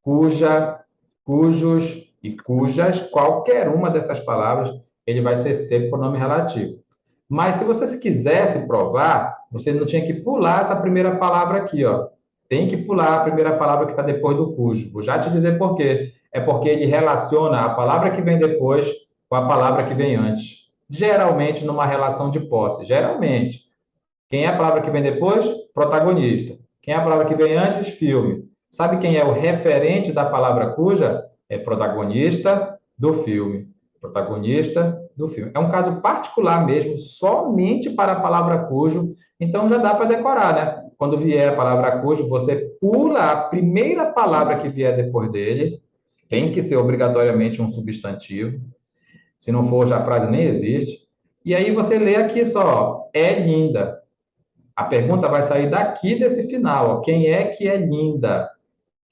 cuja, cujos e cujas, qualquer uma dessas palavras, ele vai ser sempre pronome relativo. Mas se você quisesse provar, você não tinha que pular essa primeira palavra aqui, ó. Tem que pular a primeira palavra que está depois do cujo. Vou já te dizer por quê. É porque ele relaciona a palavra que vem depois com a palavra que vem antes. Geralmente numa relação de posse. Geralmente. Quem é a palavra que vem depois? Protagonista. Quem é a palavra que vem antes? Filme. Sabe quem é o referente da palavra cuja? É protagonista do filme. Protagonista do filme. É um caso particular mesmo, somente para a palavra cujo. Então já dá para decorar, né? Quando vier a palavra cujo, você pula a primeira palavra que vier depois dele. Tem que ser obrigatoriamente um substantivo. Se não for, já a frase nem existe. E aí você lê aqui só, é linda. A pergunta vai sair daqui desse final. Ó. Quem é que é linda?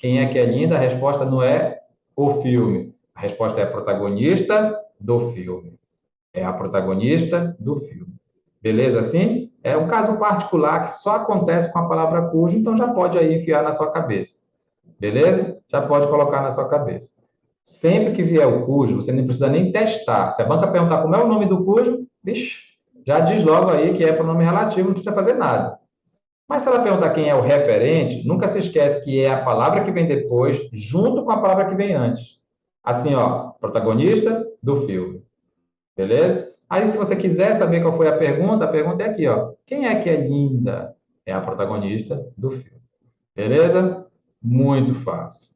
Quem é que é linda? A resposta não é o filme. A resposta é a protagonista do filme. É a protagonista do filme. Beleza assim? É um caso particular que só acontece com a palavra cujo, então já pode aí enfiar na sua cabeça. Beleza? Já pode colocar na sua cabeça. Sempre que vier o cujo, você não precisa nem testar. Se a banca perguntar como é o nome do cujo, bicho, já diz logo aí que é pronome relativo, não precisa fazer nada. Mas se ela perguntar quem é o referente, nunca se esquece que é a palavra que vem depois, junto com a palavra que vem antes. Assim, ó, protagonista do filme. Beleza? Aí, se você quiser saber qual foi a pergunta é aqui, ó. Quem é que é linda? É a protagonista do filme. Beleza? Muito fácil.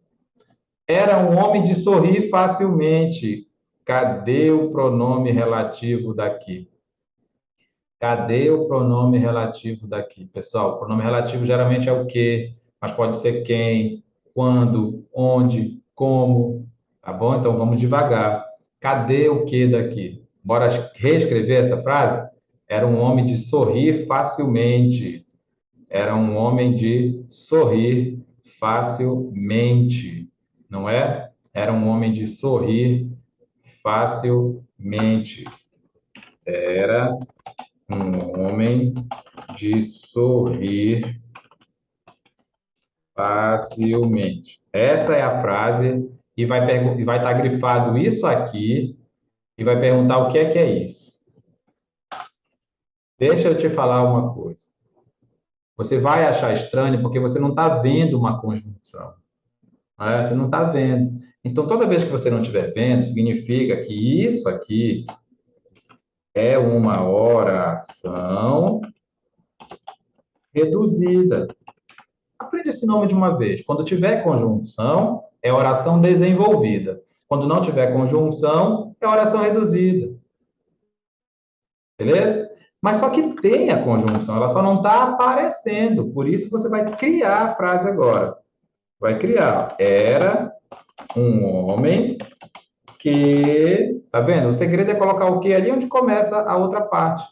Era um homem de sorrir facilmente. Cadê o pronome relativo daqui? Cadê o pronome relativo daqui? Pessoal, o pronome relativo geralmente é o que, mas pode ser quem, quando, onde, como, tá bom? Então vamos devagar. Cadê o que daqui? Bora reescrever essa frase? Era um homem de sorrir facilmente. Era um homem de sorrir facilmente, não é? Era um homem de sorrir facilmente. Era um homem de sorrir facilmente. Essa é a frase e vai estar grifado isso aqui e vai perguntar o que é isso. Deixa eu te falar uma coisa. Você vai achar estranho porque você não está vendo uma conjunção. Né? Você não está vendo. Então, toda vez que você não estiver vendo, significa que isso aqui é uma oração reduzida. Aprende esse nome de uma vez. Quando tiver conjunção, é oração desenvolvida. Quando não tiver conjunção, é oração reduzida. Beleza? Mas só que tem a conjunção, ela só não está aparecendo. Por isso você vai criar a frase agora. Vai criar. Era um homem que. Tá vendo? O segredo é colocar o que ali onde começa a outra parte.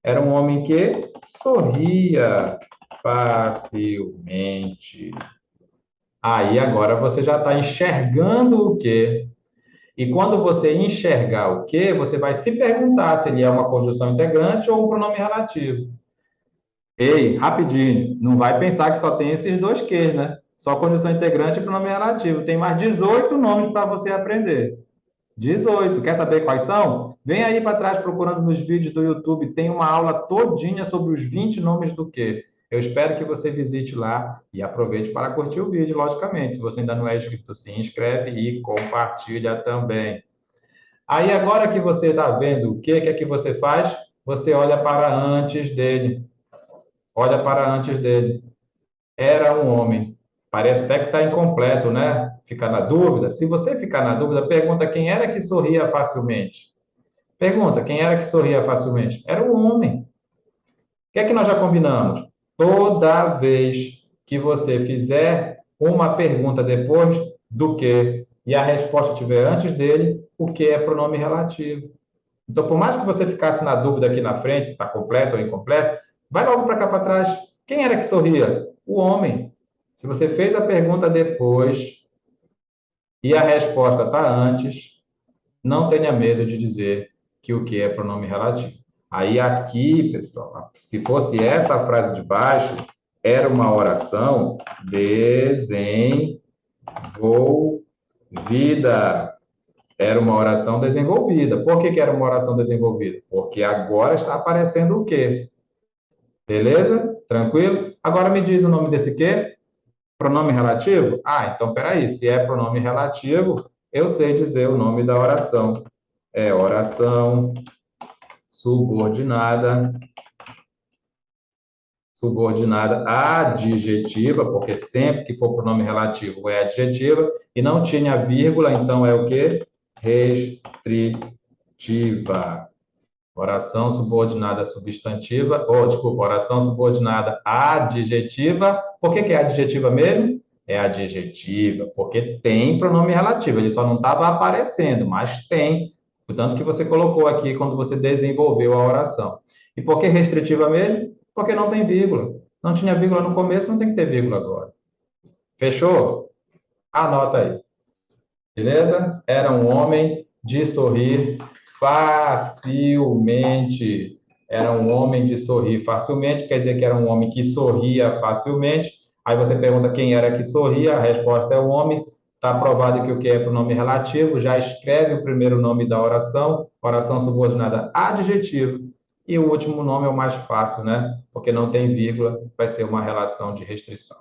Era um homem que sorria facilmente. Aí agora você já está enxergando o quê? E quando você enxergar o quê, você vai se perguntar se ele é uma conjunção integrante ou um pronome relativo. Ei, rapidinho, não vai pensar que só tem esses dois quês, né? Só conjunção integrante e pronome relativo. Tem mais 18 nomes para você aprender. 18. Quer saber quais são? Vem aí para trás procurando nos vídeos do YouTube. Tem uma aula todinha sobre os 20 nomes do quê. Eu espero que você visite lá e aproveite para curtir o vídeo, logicamente. Se você ainda não é inscrito, se inscreve e compartilha também. Aí, agora que você está vendo o que é que você faz? Você olha para antes dele. Olha para antes dele. Era um homem. Parece até que está incompleto, né? Fica na dúvida. Se você ficar na dúvida, pergunta quem era que sorria facilmente. Pergunta, quem era que sorria facilmente? Era o homem. O que é que nós já combinamos? Toda vez que você fizer uma pergunta depois do que e a resposta estiver antes dele, o que é pronome relativo. Então, por mais que você ficasse na dúvida aqui na frente, se está completo ou incompleto, vai logo para cá para trás. Quem era que sorria? O homem. Se você fez a pergunta depois e a resposta está antes, não tenha medo de dizer que o que é pronome relativo. Aí aqui, pessoal, se fosse essa frase de baixo, era uma oração desenvolvida. Era uma oração desenvolvida. Por que que era uma oração desenvolvida? Porque agora está aparecendo o quê? Beleza? Tranquilo? Agora me diz o nome desse quê? Pronome relativo? Ah, então peraí. Se é pronome relativo, eu sei dizer o nome da oração. É oração subordinada, subordinada adjetiva, porque sempre que for pronome relativo é adjetiva, e não tinha vírgula, então é o quê? Restritiva. Oração subordinada substantiva, ou, desculpa, oração subordinada adjetiva. Por que que é adjetiva mesmo? É adjetiva, porque tem pronome relativo, ele só não estava aparecendo, mas tem. Portanto, que você colocou aqui quando você desenvolveu a oração. E por que restritiva mesmo? Porque não tem vírgula. Não tinha vírgula no começo, não tem que ter vírgula agora. Fechou? Anota aí. Beleza? Era um homem de sorrir facilmente. Era um homem de sorrir facilmente, quer dizer que era um homem que sorria facilmente. Aí você pergunta quem era que sorria, a resposta é o homem. Está provado que o que é pronome relativo, já escreve o primeiro nome da oração, oração subordinada adjetivo. E o último nome é o mais fácil, né? Porque não tem vírgula, vai ser uma relação de restrição.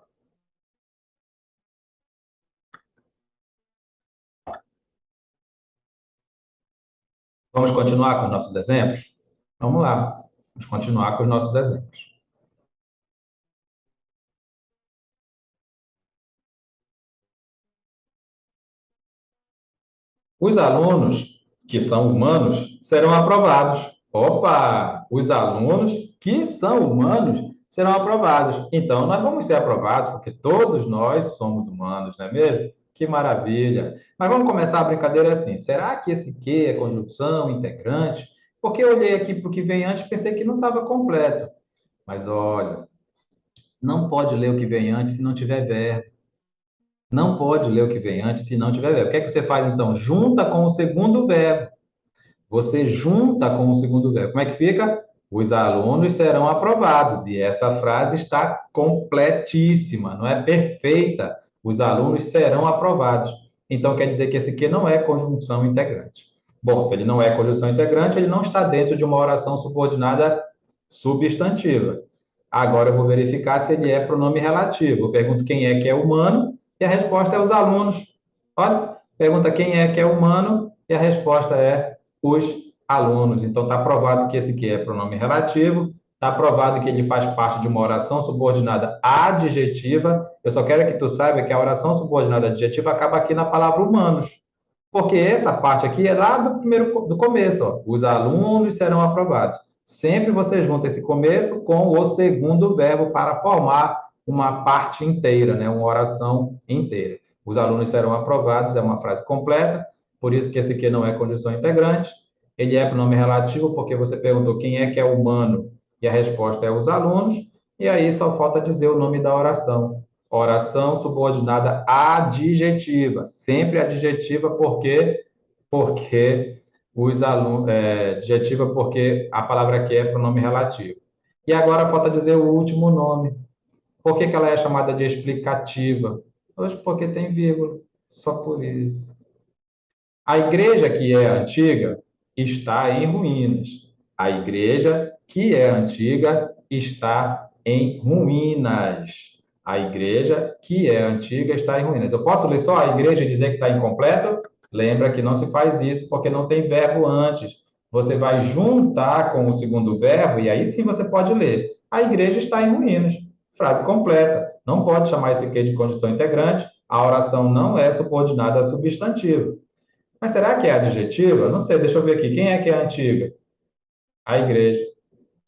Vamos continuar com os nossos exemplos? Vamos lá, vamos continuar com os nossos exemplos. Os alunos que são humanos serão aprovados. Opa! Os alunos que são humanos serão aprovados. Então, nós vamos ser aprovados, porque todos nós somos humanos, não é mesmo? Que maravilha! Mas vamos começar a brincadeira assim. Será que esse que é conjunção integrante? Porque eu olhei aqui para o que vem antes e pensei que não estava completo. Mas olha, não pode ler o que vem antes se não tiver verbo. Não pode ler o que vem antes se não tiver verbo. O que é que você faz então? Junta com o segundo verbo. Você junta com o segundo verbo. Como é que fica? Os alunos serão aprovados. E essa frase está completíssima, não é perfeita. Os alunos serão aprovados. Então quer dizer que esse aqui não é conjunção integrante. Bom, se ele não é conjunção integrante, ele não está dentro de uma oração subordinada substantiva. Agora eu vou verificar se ele é pronome relativo. Eu pergunto quem é que é humano e a resposta é os alunos. Olha, pergunta quem é que é humano e a resposta é os alunos. Então, está provado que esse aqui é pronome relativo, está provado que ele faz parte de uma oração subordinada adjetiva. Eu só quero que tu saiba que a oração subordinada adjetiva acaba aqui na palavra humanos, porque essa parte aqui é lá do começo, ó. Os alunos serão aprovados. Sempre você junta esse começo com o segundo verbo para formar uma parte inteira, né? Uma oração inteira. Os alunos serão aprovados, é uma frase completa, por isso que esse aqui não é condição integrante. Ele é pronome relativo, porque você perguntou quem é que é humano, e a resposta é os alunos, e aí só falta dizer o nome da oração. Oração subordinada adjetiva, sempre adjetiva porque os alunos adjetiva porque a palavra aqui é pronome relativo. E agora falta dizer o último nome. Por que que ela é chamada de explicativa? Hoje porque tem vírgula, só por isso. A igreja que é antiga está em ruínas. A igreja que é antiga está em ruínas. A igreja que é antiga está em ruínas. Eu posso ler só a igreja e dizer que está incompleto? Lembra que não se faz isso porque não tem verbo antes. Você vai juntar com o segundo verbo e aí sim você pode ler. A igreja está em ruínas. Frase completa. Não pode chamar esse aqui de condição integrante. A oração não é subordinada a substantivo. Mas será que é adjetiva? Não sei, deixa eu ver aqui. Quem é que é antiga? A igreja.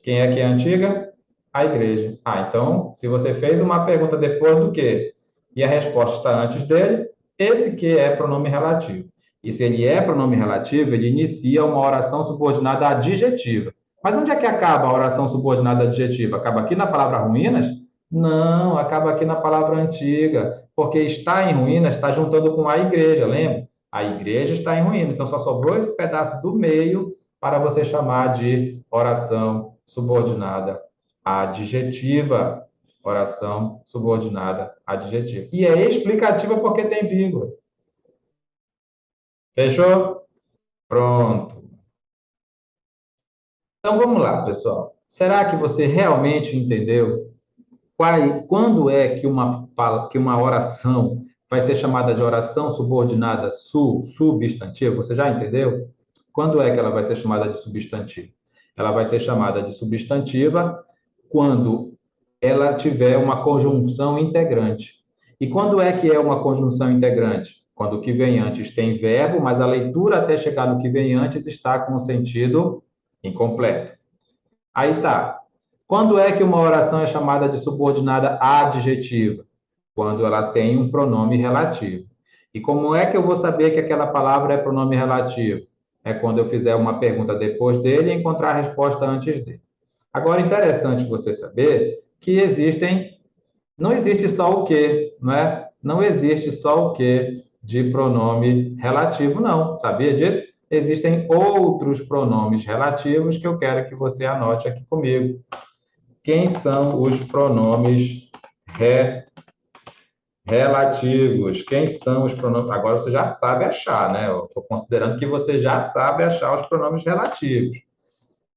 Quem é que é antiga? A igreja. Ah, então, se você fez uma pergunta depois do que e a resposta está antes dele, esse que é pronome relativo. E se ele é pronome relativo, ele inicia uma oração subordinada adjetiva. Mas onde é que acaba a oração subordinada adjetiva? Acaba aqui na palavra ruínas? Não, acaba aqui na palavra antiga, porque está em ruínas está juntando com a igreja, lembra? A igreja está em ruína, então só sobrou esse pedaço do meio para você chamar de oração subordinada adjetiva. Oração subordinada adjetiva. E é explicativa porque tem vírgula. Fechou? Pronto. Então vamos lá, pessoal. Será que você realmente entendeu quando é que uma oração vai ser chamada de oração subordinada substantivo? Você já entendeu? Quando é que ela vai ser chamada de substantivo? Ela vai ser chamada de substantiva quando ela tiver uma conjunção integrante. E quando é que é uma conjunção integrante? Quando o que vem antes tem verbo, mas a leitura até chegar no que vem antes está com o sentido incompleto. Aí tá. Quando é que uma oração é chamada de subordinada adjetiva? Quando ela tem um pronome relativo. E como é que eu vou saber que aquela palavra é pronome relativo? É quando eu fizer uma pergunta depois dele e encontrar a resposta antes dele. Agora, interessante você saber que não existe só o que, não é? não existe só o que de pronome relativo, não. Sabia disso? Existem outros pronomes relativos que eu quero que você anote aqui comigo. Quem são os pronomes relativos? Quem são os pronomes? Agora você já sabe achar, né? Eu estou considerando que você já sabe achar os pronomes relativos,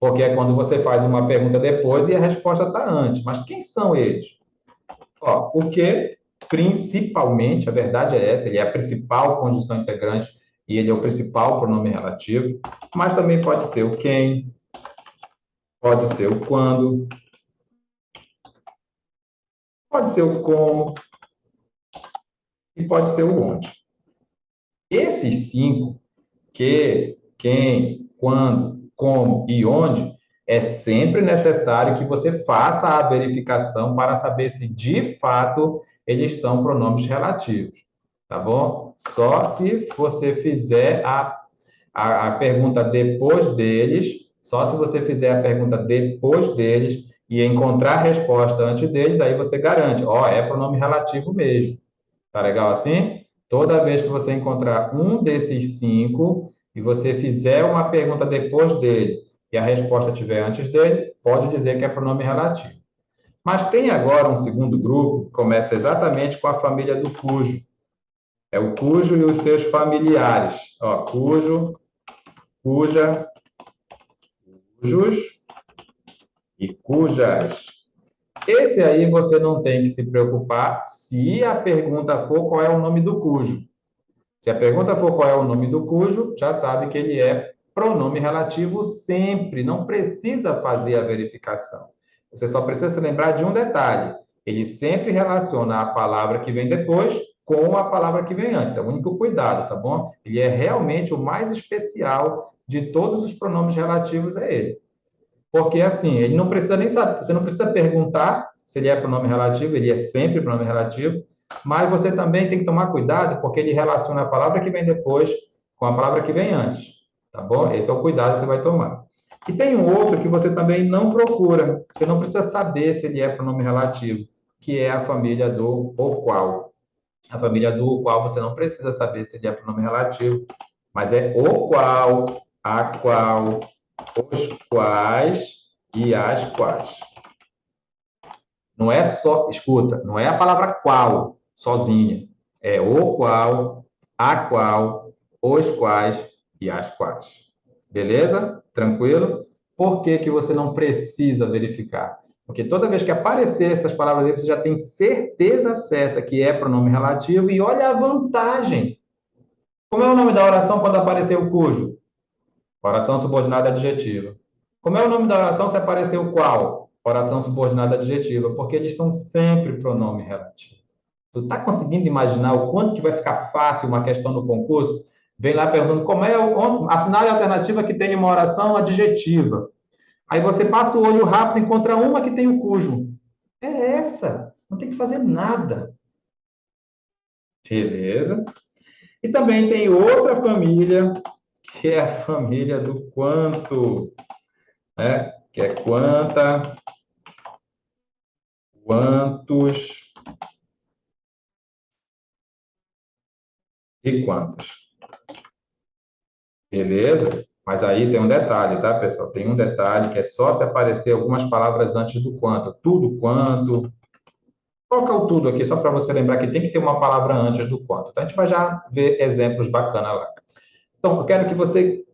porque é quando você faz uma pergunta depois e a resposta está antes. Mas quem são eles? Ó, o que, principalmente, a verdade é essa, ele é a principal conjunção integrante e ele é o principal pronome relativo, mas também pode ser o quem, pode ser o quando, pode ser o como e pode ser o onde. Esses cinco, que, quem, quando, como e onde, é sempre necessário que você faça a verificação para saber se de fato eles são pronomes relativos, tá bom? Só se você fizer a pergunta depois deles, só se você fizer a pergunta depois deles e encontrar a resposta antes deles, aí você garante, ó, é pronome relativo mesmo. Tá legal assim? Toda vez que você encontrar um desses cinco e você fizer uma pergunta depois dele e a resposta estiver antes dele, pode dizer que é pronome relativo. Mas tem agora um segundo grupo que começa exatamente com a família do cujo. É o cujo e os seus familiares. Ó, cujo, cuja, cujos e cujas. Esse aí você não tem que se preocupar se a pergunta for qual é o nome do cujo. Se a pergunta for qual é o nome do cujo, já sabe que ele é pronome relativo sempre, não precisa fazer a verificação. Você só precisa se lembrar de um detalhe: ele sempre relaciona a palavra que vem depois com a palavra que vem antes. É o único cuidado, tá bom? Ele é realmente o mais especial de todos os pronomes relativos, é ele. Porque assim, ele não precisa nem saber, você não precisa perguntar se ele é pronome relativo, ele é sempre pronome relativo, mas você também tem que tomar cuidado, porque ele relaciona a palavra que vem depois com a palavra que vem antes, tá bom? Esse é o cuidado que você vai tomar. E tem um outro que você também não procura, você não precisa saber se ele é pronome relativo, que é a família do o qual. A família do o qual você não precisa saber se ele é pronome relativo, mas é o qual, a qual, os quais e as quais. Não é só, escuta, não é a palavra qual sozinha. É o qual, a qual, os quais e as quais. Beleza? Tranquilo? Por que que você não precisa verificar? Porque toda vez que aparecer essas palavras aí, você já tem certeza certa que é pronome relativo e olha a vantagem. Como é o nome da oração quando aparecer o cujo? Oração subordinada adjetiva. Como é o nome da oração se aparecer o qual? Oração subordinada adjetiva, porque eles são sempre pronome relativo. Tu está conseguindo imaginar o quanto que vai ficar fácil uma questão no concurso? Vem lá perguntando como é assinale a alternativa que tem uma oração adjetiva. Aí você passa o olho rápido e encontra uma que tem o cujo. É essa. Não tem que fazer nada. Beleza? E também tem outra família, que é a família do quanto, né? Que é quanta, quantos e quantas. Beleza? Mas aí tem um detalhe, tá, pessoal? Tem um detalhe que é só se aparecer algumas palavras antes do quanto. Tudo quanto. Coloca o tudo aqui, só para você lembrar que tem que ter uma palavra antes do quanto. Então, a gente vai já ver exemplos bacanas lá. Então, eu quero que você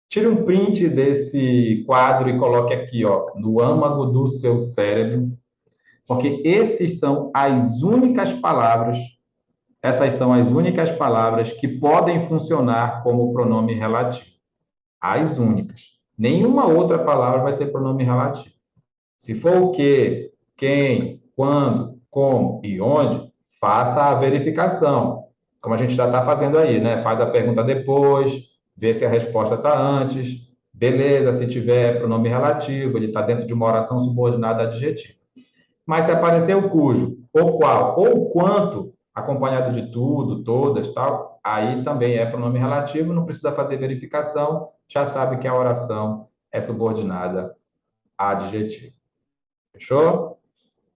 tire um print desse quadro e coloque aqui, ó, no âmago do seu cérebro, porque esses são as únicas palavras. Essas são as únicas palavras que podem funcionar como pronome relativo. As únicas. Nenhuma outra palavra vai ser pronome relativo. Se for o que, quem, quando, como e onde, faça a verificação. Como a gente já está fazendo aí, né? Faz a pergunta depois, vê se a resposta está antes. Beleza, se tiver pronome relativo, ele está dentro de uma oração subordinada adjetiva. Mas se aparecer o cujo, o qual ou o quanto, acompanhado de tudo, todas, tal, aí também é pronome relativo, não precisa fazer verificação, já sabe que a oração é subordinada a adjetivo. Fechou?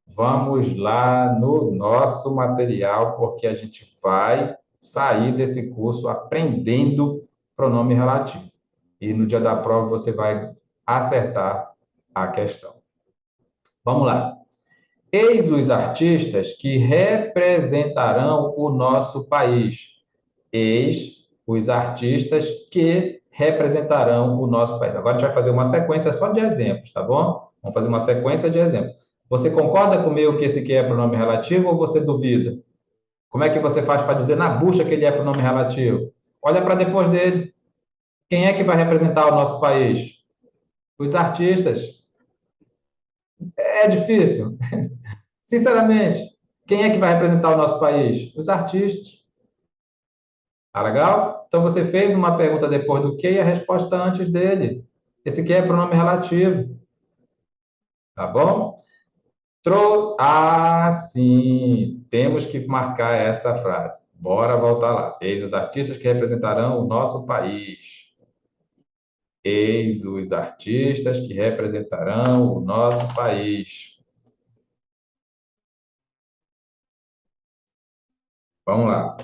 Vamos lá no nosso material, porque a gente vai sair desse curso aprendendo pronome relativo. E no dia da prova você vai acertar a questão. Vamos lá. Eis os artistas que representarão o nosso país. Eis os artistas que representarão o nosso país. Agora a gente vai fazer uma sequência só de exemplos, tá bom? Vamos fazer uma sequência de exemplos. Você concorda comigo que esse aqui é pronome relativo ou você duvida? Como é que você faz para dizer na bucha que ele é pronome relativo? Olha para depois dele. Quem é que vai representar o nosso país? Os artistas. É difícil. Sinceramente, quem é que vai representar o nosso país? Os artistas. Tá legal? Então você fez uma pergunta depois do que e a resposta antes dele. Esse aqui é pronome relativo, tá bom? Ah, sim, temos que marcar essa frase. Bora voltar lá. Eis os artistas que representarão o nosso país. Eis os artistas que representarão o nosso país. Vamos lá.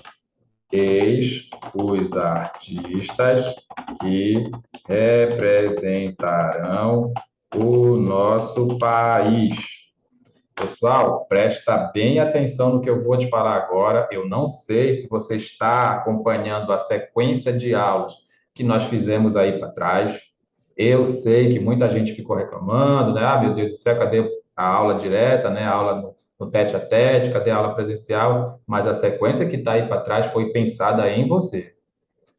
Eis os artistas que representarão o nosso país. Pessoal, presta bem atenção no que eu vou te falar agora. Eu não sei se você está acompanhando a sequência de aulas que nós fizemos aí para trás. Eu sei que muita gente ficou reclamando, né? Ah, meu Deus do céu, cadê a aula direta, né? A aula no tete a tete, cadê a aula presencial? Mas a sequência que está aí para trás foi pensada em você.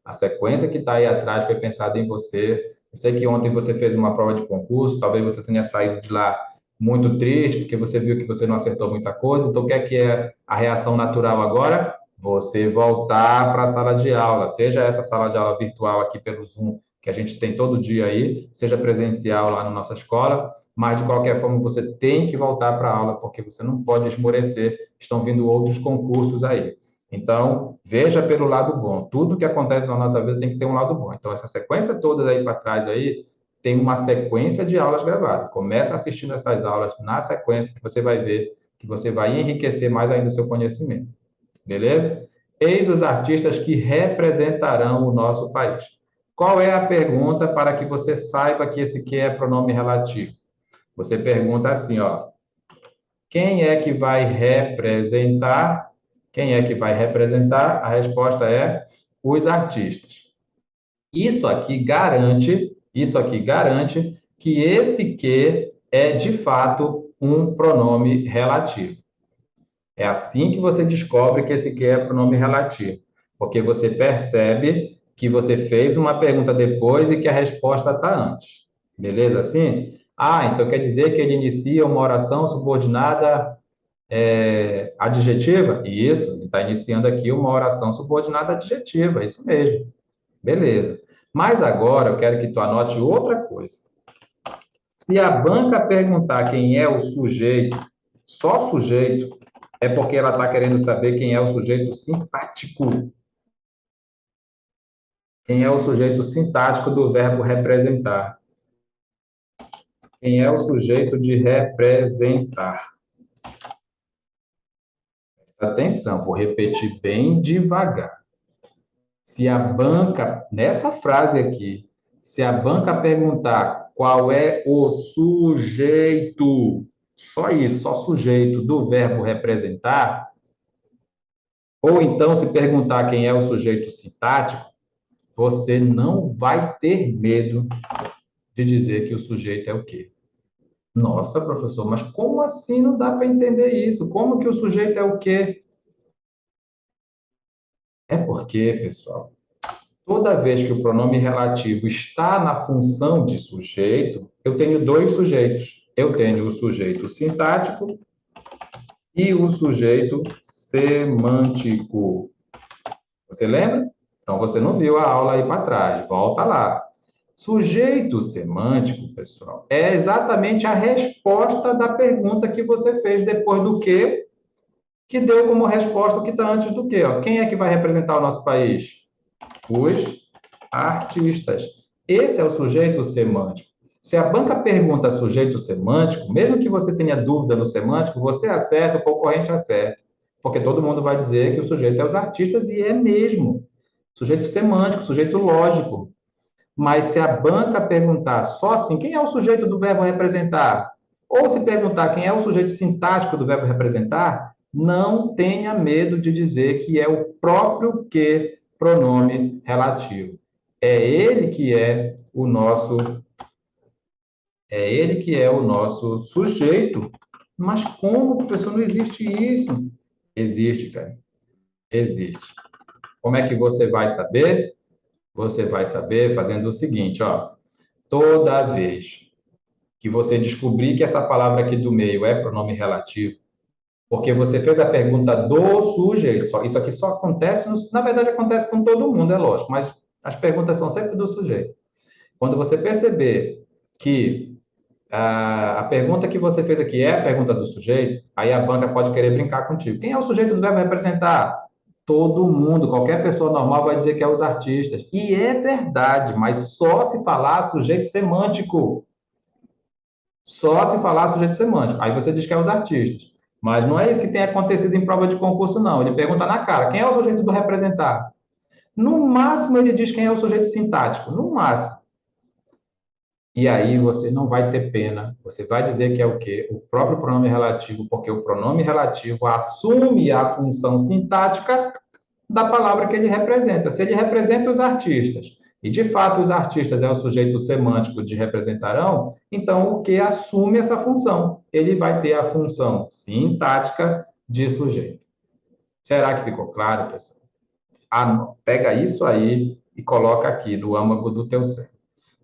A sequência que está aí atrás foi pensada em você. Eu sei que ontem você fez uma prova de concurso, talvez você tenha saído de lá muito triste, porque você viu que você não acertou muita coisa. Então, o que é a reação natural agora? Você voltar para a sala de aula, seja essa sala de aula virtual aqui pelo Zoom, que a gente tem todo dia aí, seja presencial lá na nossa escola, mas de qualquer forma você tem que voltar para a aula, porque você não pode esmorecer, estão vindo outros concursos aí. Então, veja pelo lado bom. Tudo que acontece na nossa vida tem que ter um lado bom. Então, essa sequência toda aí para trás aí tem uma sequência de aulas gravadas. Começa assistindo essas aulas na sequência que você vai ver que você vai enriquecer mais ainda o seu conhecimento. Beleza? Eis os artistas que representarão o nosso país. Qual é a pergunta para que você saiba que esse que é pronome relativo? Você pergunta assim, ó: quem é que vai representar? Quem é que vai representar? A resposta é os artistas. Isso aqui garante que esse que é de fato um pronome relativo. É assim que você descobre que esse que é pronome relativo, porque você percebe que você fez uma pergunta depois e que a resposta está antes. Beleza assim? Ah, então quer dizer que ele inicia uma oração subordinada adjetiva? Isso, ele está iniciando aqui uma oração subordinada adjetiva, isso mesmo. Beleza. Mas agora eu quero que tu anote outra coisa. Se a banca perguntar quem é o sujeito, só sujeito, é porque ela está querendo saber quem é o sujeito sintático. Quem é o sujeito sintático do verbo representar? Quem é o sujeito de representar? Atenção, vou repetir bem devagar. Se a banca, nessa frase aqui, se a banca perguntar qual é o sujeito, só isso, só sujeito do verbo representar, ou então se perguntar quem é o sujeito sintático, você não vai ter medo de dizer que o sujeito é o quê? Nossa, professor, mas como assim não dá para entender isso? Como que o sujeito é o quê? É porque, pessoal, toda vez que o pronome relativo está na função de sujeito, eu tenho dois sujeitos. Eu tenho o sujeito sintático e o sujeito semântico. Você lembra? Então você não viu a aula aí para trás. Volta lá. Sujeito semântico, pessoal, é exatamente a resposta da pergunta que você fez depois do que deu como resposta o que está antes do que. Quem é que vai representar o nosso país? Os artistas. Esse é o sujeito semântico. Se a banca pergunta sujeito semântico, mesmo que você tenha dúvida no semântico, você acerta, o concorrente acerta. Porque todo mundo vai dizer que o sujeito é os artistas, e é mesmo. Sujeito semântico, sujeito lógico. Mas se a banca perguntar só assim, quem é o sujeito do verbo representar? Ou se perguntar quem é o sujeito sintático do verbo representar, não tenha medo de dizer que é o próprio que pronome relativo. É ele que é o nosso sujeito. Mas como, professor, não existe isso? Existe, cara. Existe. Como é que você vai saber? Você vai saber fazendo o seguinte, ó. Toda vez que você descobrir que essa palavra aqui do meio é pronome relativo, porque você fez a pergunta do sujeito, isso aqui só acontece, na verdade acontece com todo mundo, é lógico, mas as perguntas são sempre do sujeito. Quando você perceber que a pergunta que você fez aqui é a pergunta do sujeito, aí a banca pode querer brincar contigo. Quem é o sujeito do verbo representar? Todo mundo, qualquer pessoa normal vai dizer que é os artistas. E é verdade, mas só se falar sujeito semântico. Só se falar sujeito semântico. Aí você diz que é os artistas. Mas não é isso que tem acontecido em prova de concurso, não. Ele pergunta na cara, quem é o sujeito do representar? No máximo, ele diz quem é o sujeito sintático. No máximo. E aí você não vai ter pena. Você vai dizer que é o quê? O próprio pronome relativo, porque o pronome relativo assume a função sintática da palavra que ele representa. Se ele representa os artistas, e de fato os artistas é o sujeito semântico de representarão, então o que assume essa função? Ele vai ter a função sintática de sujeito. Será que ficou claro, pessoal? Pega isso aí e coloca aqui no âmago do teu cérebro.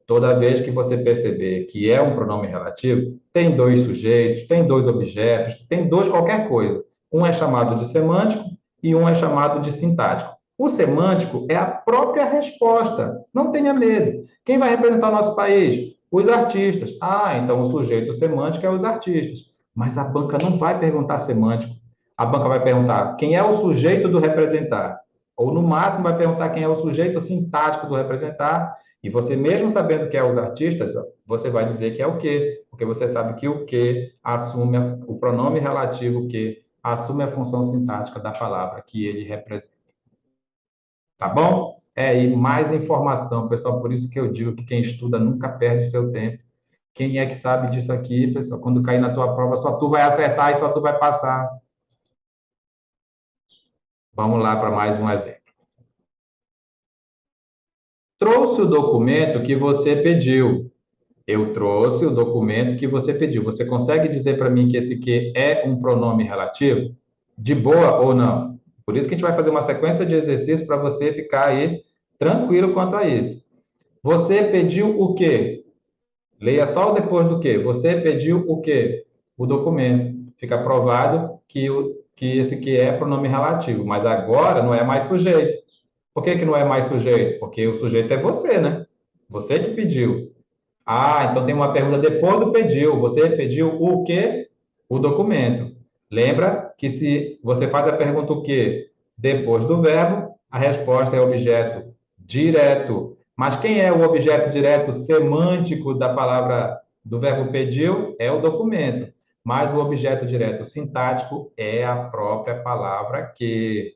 Toda vez que você perceber que é um pronome relativo, tem dois sujeitos, tem dois objetos, tem dois qualquer coisa. Um é chamado de semântico e um é chamado de sintático. O semântico é a própria resposta. Não tenha medo. Quem vai representar o nosso país? Os artistas. Ah, então o sujeito semântico é os artistas. Mas a banca não vai perguntar semântico. A banca vai perguntar quem é o sujeito do representar. Ou, no máximo, vai perguntar quem é o sujeito sintático do representar. E você, mesmo sabendo que é os artistas, você vai dizer que é o quê? Porque você sabe que o quê assume o pronome relativo que assume a função sintática da palavra que ele representa. Tá bom? E mais informação, pessoal. Por isso que eu digo que quem estuda nunca perde seu tempo. Quem é que sabe disso aqui, pessoal? Quando cair na tua prova, só tu vai acertar e só tu vai passar. Vamos lá para mais um exemplo. Trouxe o documento que você pediu. Eu trouxe o documento que você pediu. Você consegue dizer para mim que esse que é um pronome relativo? De boa ou não? Por isso que a gente vai fazer uma sequência de exercícios para você ficar aí tranquilo quanto a isso. Você pediu o quê? Leia só o depois do quê. Você pediu o quê? O documento. Fica provado que esse que é pronome relativo, mas agora não é mais sujeito. Por que não é mais sujeito? Porque o sujeito é você, né? Você que pediu. Ah, então tem uma pergunta depois do pediu. Você pediu o quê? O documento. Lembra que se você faz a pergunta o quê? Depois do verbo, a resposta é objeto direto. Mas quem é o objeto direto semântico da palavra do verbo pediu? É o documento. Mas o objeto direto sintático é a própria palavra que.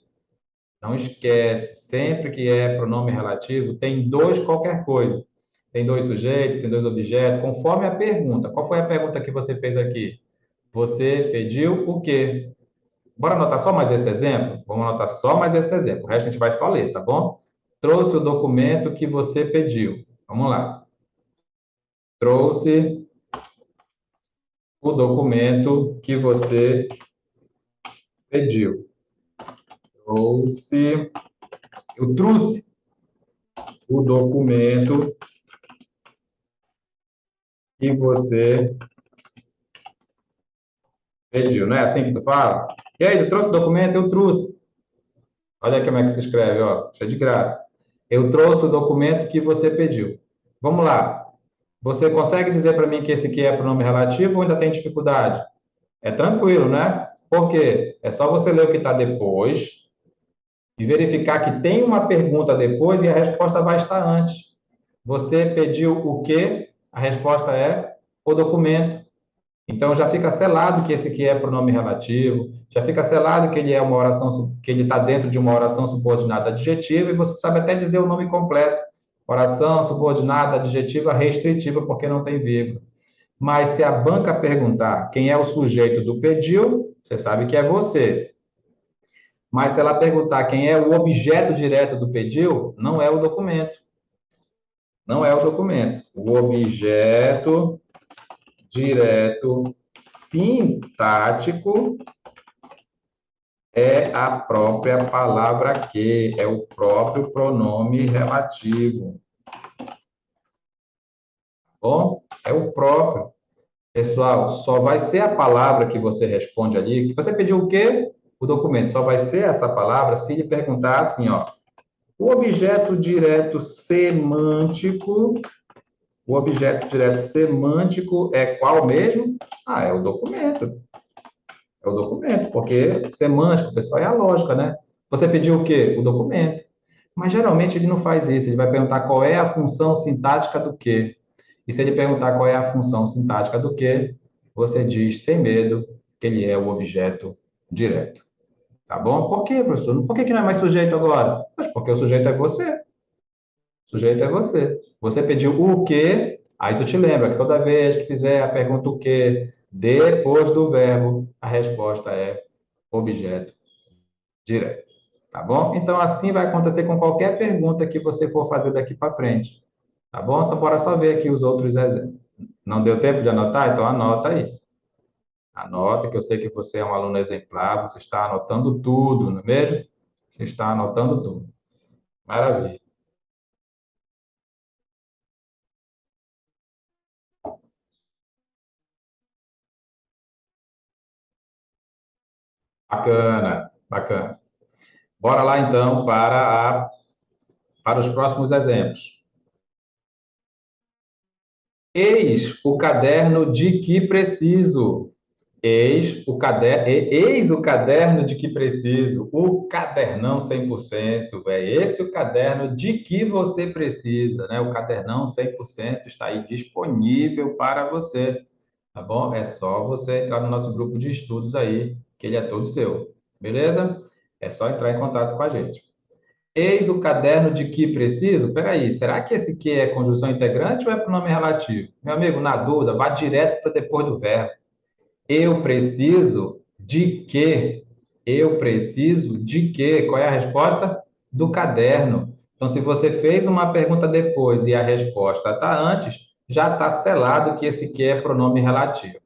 Não esquece, sempre que é pronome relativo, tem dois qualquer coisa. Tem dois sujeitos, tem dois objetos, conforme a pergunta. Qual foi a pergunta que você fez aqui? Você pediu o quê? Bora anotar só mais esse exemplo? Vamos anotar só mais esse exemplo. O resto a gente vai só ler, tá bom? Trouxe o documento que você pediu. Vamos lá. Trouxe o documento que você pediu. Eu trouxe o documento que você pediu. Não é assim que tu fala? E aí, tu trouxe o documento? Eu trouxe. Olha como é que se escreve, ó. Cheio de graça. Eu trouxe o documento que você pediu. Vamos lá. Você consegue dizer para mim que esse aqui é pronome relativo ou ainda tem dificuldade? É tranquilo, né? Por quê? É só você ler o que está depois e verificar que tem uma pergunta depois e a resposta vai estar antes. Você pediu o quê? A resposta é o documento. Então já fica selado que esse aqui é pronome relativo, já fica selado que ele é uma oração, que ele está dentro de uma oração subordinada adjetiva, e você sabe até dizer o nome completo. Oração subordinada adjetiva restritiva, porque não tem vírgula. Mas se a banca perguntar quem é o sujeito do pediu, você sabe que é você. Mas se ela perguntar quem é o objeto direto do pediu, não é o documento. Não é o documento. O objeto direto sintático é a própria palavra que, é o próprio pronome relativo. Bom, é o próprio. Pessoal, só vai ser a palavra que você responde ali. Que você pediu o quê? O documento. Só vai ser essa palavra se ele perguntar assim, ó. O objeto direto semântico. O objeto direto semântico é qual mesmo? Ah, é o documento. É o documento, porque semântico, pessoal, é a lógica, né? Você pediu o quê? O documento. Mas geralmente ele não faz isso, ele vai perguntar qual é a função sintática do quê. E se ele perguntar qual é a função sintática do quê, você diz sem medo que ele é o objeto direto. Tá bom? Por quê, professor? Por que que não é mais sujeito agora? Mas porque o sujeito é você. O sujeito é você. Você pediu o quê? Aí tu te lembra que toda vez que fizer a pergunta o quê, depois do verbo, a resposta é objeto direto. Tá bom? Então, assim vai acontecer com qualquer pergunta que você for fazer daqui para frente. Tá bom? Então, bora só ver aqui os outros exemplos. Não deu tempo de anotar? Então, anota aí. Anota, que eu sei que você é um aluno exemplar, você está anotando tudo, não é mesmo? Você está anotando tudo. Maravilha. Bacana, bacana. Bora lá, então, para os próximos exemplos. Eis o caderno de que preciso. Eis o caderno de que preciso. O cadernão 100%. É esse o caderno de que você precisa, né? O cadernão 100% está aí disponível para você, tá bom? É só você entrar no nosso grupo de estudos aí, que ele é todo seu, beleza? É só entrar em contato com a gente. Eis o caderno de que preciso? Peraí, será que esse que é conjunção integrante ou é pronome relativo? Meu amigo, na dúvida, vá direto para depois do verbo. Eu preciso de quê? Eu preciso de quê? Qual é a resposta? Do caderno. Então, se você fez uma pergunta depois e a resposta está antes, já está selado que esse que é pronome relativo.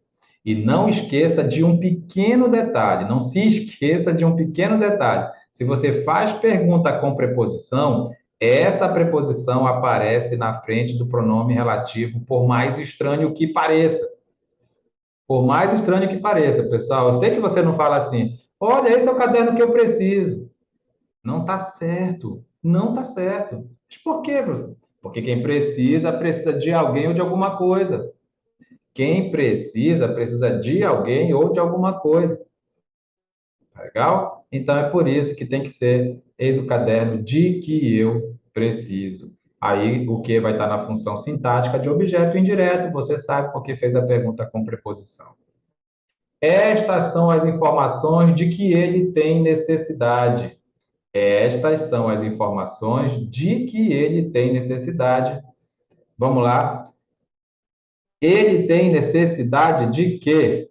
E não esqueça de um pequeno detalhe, não se esqueça de um pequeno detalhe. Se você faz pergunta com preposição, essa preposição aparece na frente do pronome relativo, por mais estranho que pareça. Por mais estranho que pareça, pessoal. Eu sei que você não fala assim, olha, esse é o caderno que eu preciso. Não está certo. Não está certo. Mas por quê, professor? Porque quem precisa, precisa de alguém ou de alguma coisa. Quem precisa, precisa de alguém ou de alguma coisa. Tá legal? Então é por isso que tem que ser eis o caderno de que eu preciso. Aí o que vai estar na função sintática de objeto indireto, você sabe porque fez a pergunta com preposição. Estas são as informações de que ele tem necessidade. Estas são as informações de que ele tem necessidade. Vamos lá. Ele tem necessidade de quê?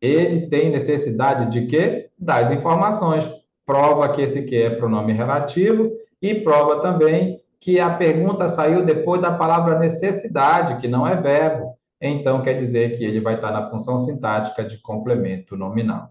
Ele tem necessidade de quê? Das informações. Prova que esse que é pronome relativo e prova também que a pergunta saiu depois da palavra necessidade, que não é verbo. Então, quer dizer que ele vai estar na função sintática de complemento nominal.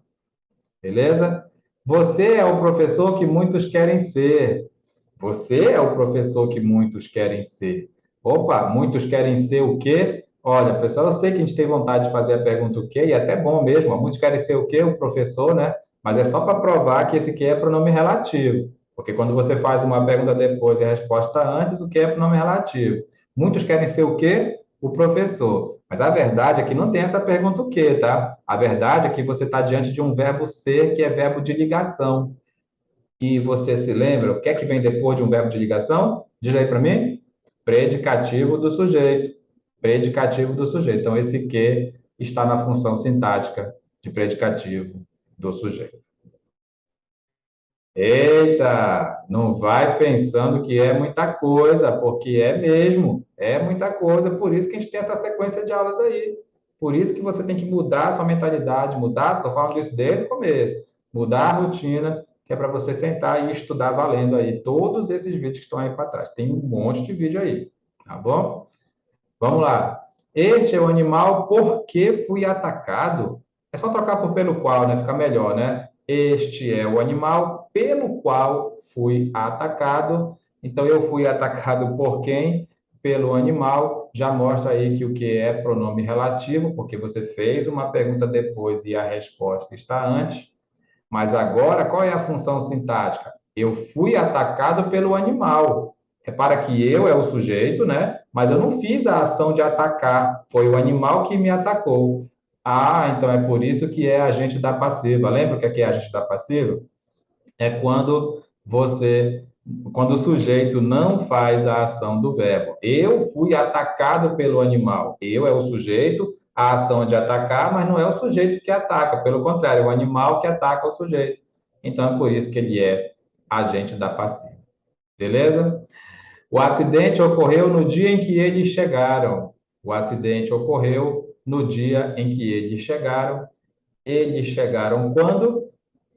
Beleza? Você é o professor que muitos querem ser. Você é o professor que muitos querem ser. Opa, muitos querem ser o quê? Olha, pessoal, eu sei que a gente tem vontade de fazer a pergunta o quê, e é até bom mesmo. Muitos querem ser o quê? O professor, né? Mas é só para provar que esse quê é pronome relativo. Porque quando você faz uma pergunta depois e a resposta antes, o que é pronome relativo? Muitos querem ser o quê? O professor. Mas a verdade é que não tem essa pergunta o quê, tá? A verdade é que você está diante de um verbo ser, que é verbo de ligação. E você se lembra, o que é que vem depois de um verbo de ligação? Diz aí para mim. Predicativo do sujeito. predicativo do sujeito. Então, esse que está na função sintática de predicativo do sujeito. Eita, não vai pensando que é muita coisa, porque é mesmo, é muita coisa, por isso que a gente tem essa sequência de aulas aí. Por isso que você tem que mudar a sua mentalidade, mudar, estou falando disso desde o começo, mudar a rotina, que é para você sentar e estudar valendo aí todos esses vídeos que estão aí para trás. Tem um monte de vídeo aí, tá bom? Vamos lá. Este é o animal por que fui atacado. É só trocar por pelo qual, né? Fica melhor, né? Este é o animal pelo qual fui atacado. Então, eu fui atacado por quem? Pelo animal. Já mostra aí que o que é pronome relativo, porque você fez uma pergunta depois e a resposta está antes. Mas agora, qual é a função sintática? Eu fui atacado pelo animal. Repara que eu é o sujeito, né? Mas eu não fiz a ação de atacar. Foi o animal que me atacou. Ah, então é por isso que é agente da passiva. Lembra o que é agente da passiva? É quando o sujeito não faz a ação do verbo. Eu fui atacado pelo animal. Eu é o sujeito, a ação é de atacar, mas não é o sujeito que ataca. Pelo contrário, é o animal que ataca o sujeito. Então, é por isso que ele é agente da passiva. Beleza? O acidente ocorreu no dia em que eles chegaram. O acidente ocorreu no dia em que eles chegaram. Eles chegaram quando?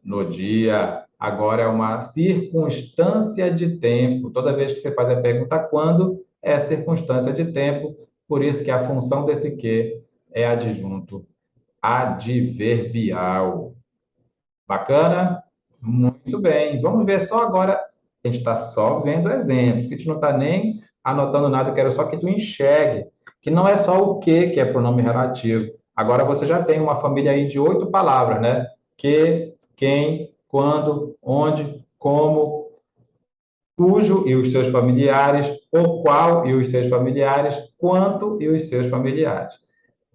No dia. Agora é uma circunstância de tempo. Toda vez que você faz a pergunta quando, é circunstância de tempo. Por isso que a função desse que é adjunto adverbial. Bacana? Muito bem. Vamos ver só agora. A gente está só vendo exemplos, que a gente não está nem anotando nada. Eu quero só que tu enxergue que não é só o que é pronome relativo. Agora você já tem uma família aí de 8 palavras, né? Que, quem, quando, onde, como, cujo e os seus familiares, o qual e os seus familiares, quanto e os seus familiares.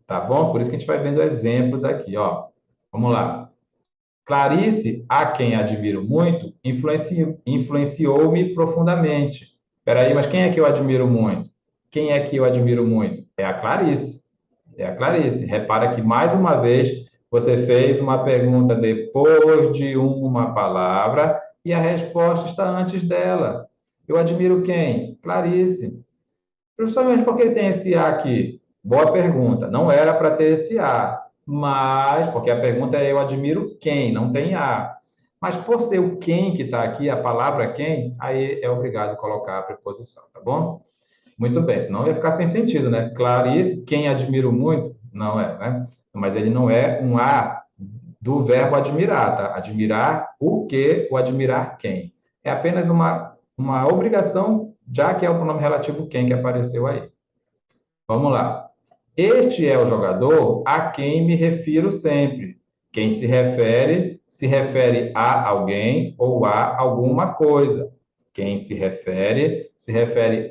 Tá bom? Por isso que a gente vai vendo exemplos aqui, ó. Vamos lá. Clarice, a quem admiro muito, influenciou-me profundamente. Espera aí, mas quem é que eu admiro muito? Quem é que eu admiro muito? É a Clarice. É a Clarice. Repara que, mais uma vez, você fez uma pergunta depois de uma palavra e a resposta está antes dela. Eu admiro quem? Clarice. Professor, mas por que tem esse A aqui? Boa pergunta. Não era para ter esse A, mas, porque a pergunta é eu admiro quem, não tem A. Mas por ser o quem que está aqui, a palavra quem, aí é obrigado a colocar a preposição, tá bom? Muito bem, senão ia ficar sem sentido, né? Clarice, quem admiro muito, não é, né? Mas ele não é um A do verbo admirar, tá? Admirar o que, o admirar quem. É apenas uma obrigação, já que é o pronome relativo quem que apareceu aí. Vamos lá. Este é o jogador a quem me refiro sempre. Quem se refere a alguém ou a alguma coisa. Quem se refere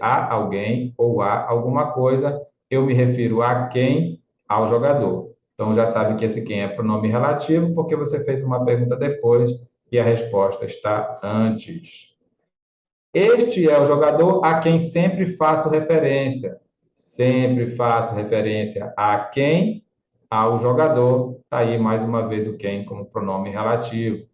a alguém ou a alguma coisa. Eu me refiro a quem? Ao jogador. Então, já sabe que esse quem é pronome relativo, porque você fez uma pergunta depois e a resposta está antes. Este é o jogador a quem sempre faço referência. Sempre faço referência a quem? Ao jogador. Está aí mais uma vez o quem como pronome relativo.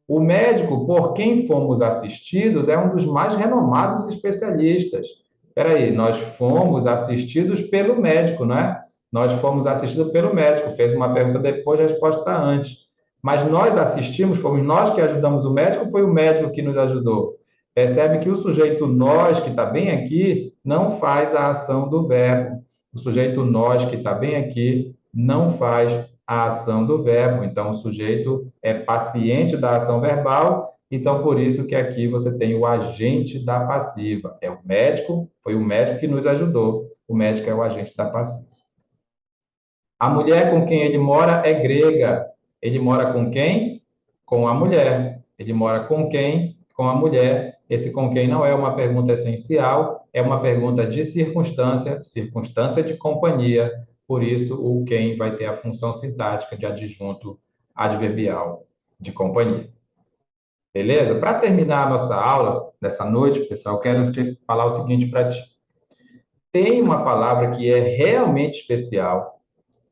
O médico por quem fomos assistidos é um dos mais renomados especialistas. Espera aí, nós fomos assistidos pelo médico, não é? Nós fomos assistidos pelo médico. Fez uma pergunta depois, a resposta está antes. Mas nós assistimos, fomos nós que ajudamos o médico ou foi o médico que nos ajudou? Percebe que o sujeito nós, que está bem aqui, não faz a ação do verbo. O sujeito nós, que está bem aqui, não faz a ação do verbo. Então, o sujeito é paciente da ação verbal. Então, por isso que aqui você tem o agente da passiva. É o médico, foi o médico que nos ajudou. O médico é o agente da passiva. A mulher com quem ele mora é grega. Ele mora com quem? Com a mulher. Ele mora com quem? Com a mulher. Esse com quem não é uma pergunta essencial, é uma pergunta de circunstância, circunstância de companhia. Por isso, o quem vai ter a função sintática de adjunto adverbial de companhia. Beleza? Para terminar a nossa aula dessa noite, pessoal, eu quero te falar o seguinte para ti. tem uma palavra que é realmente especial,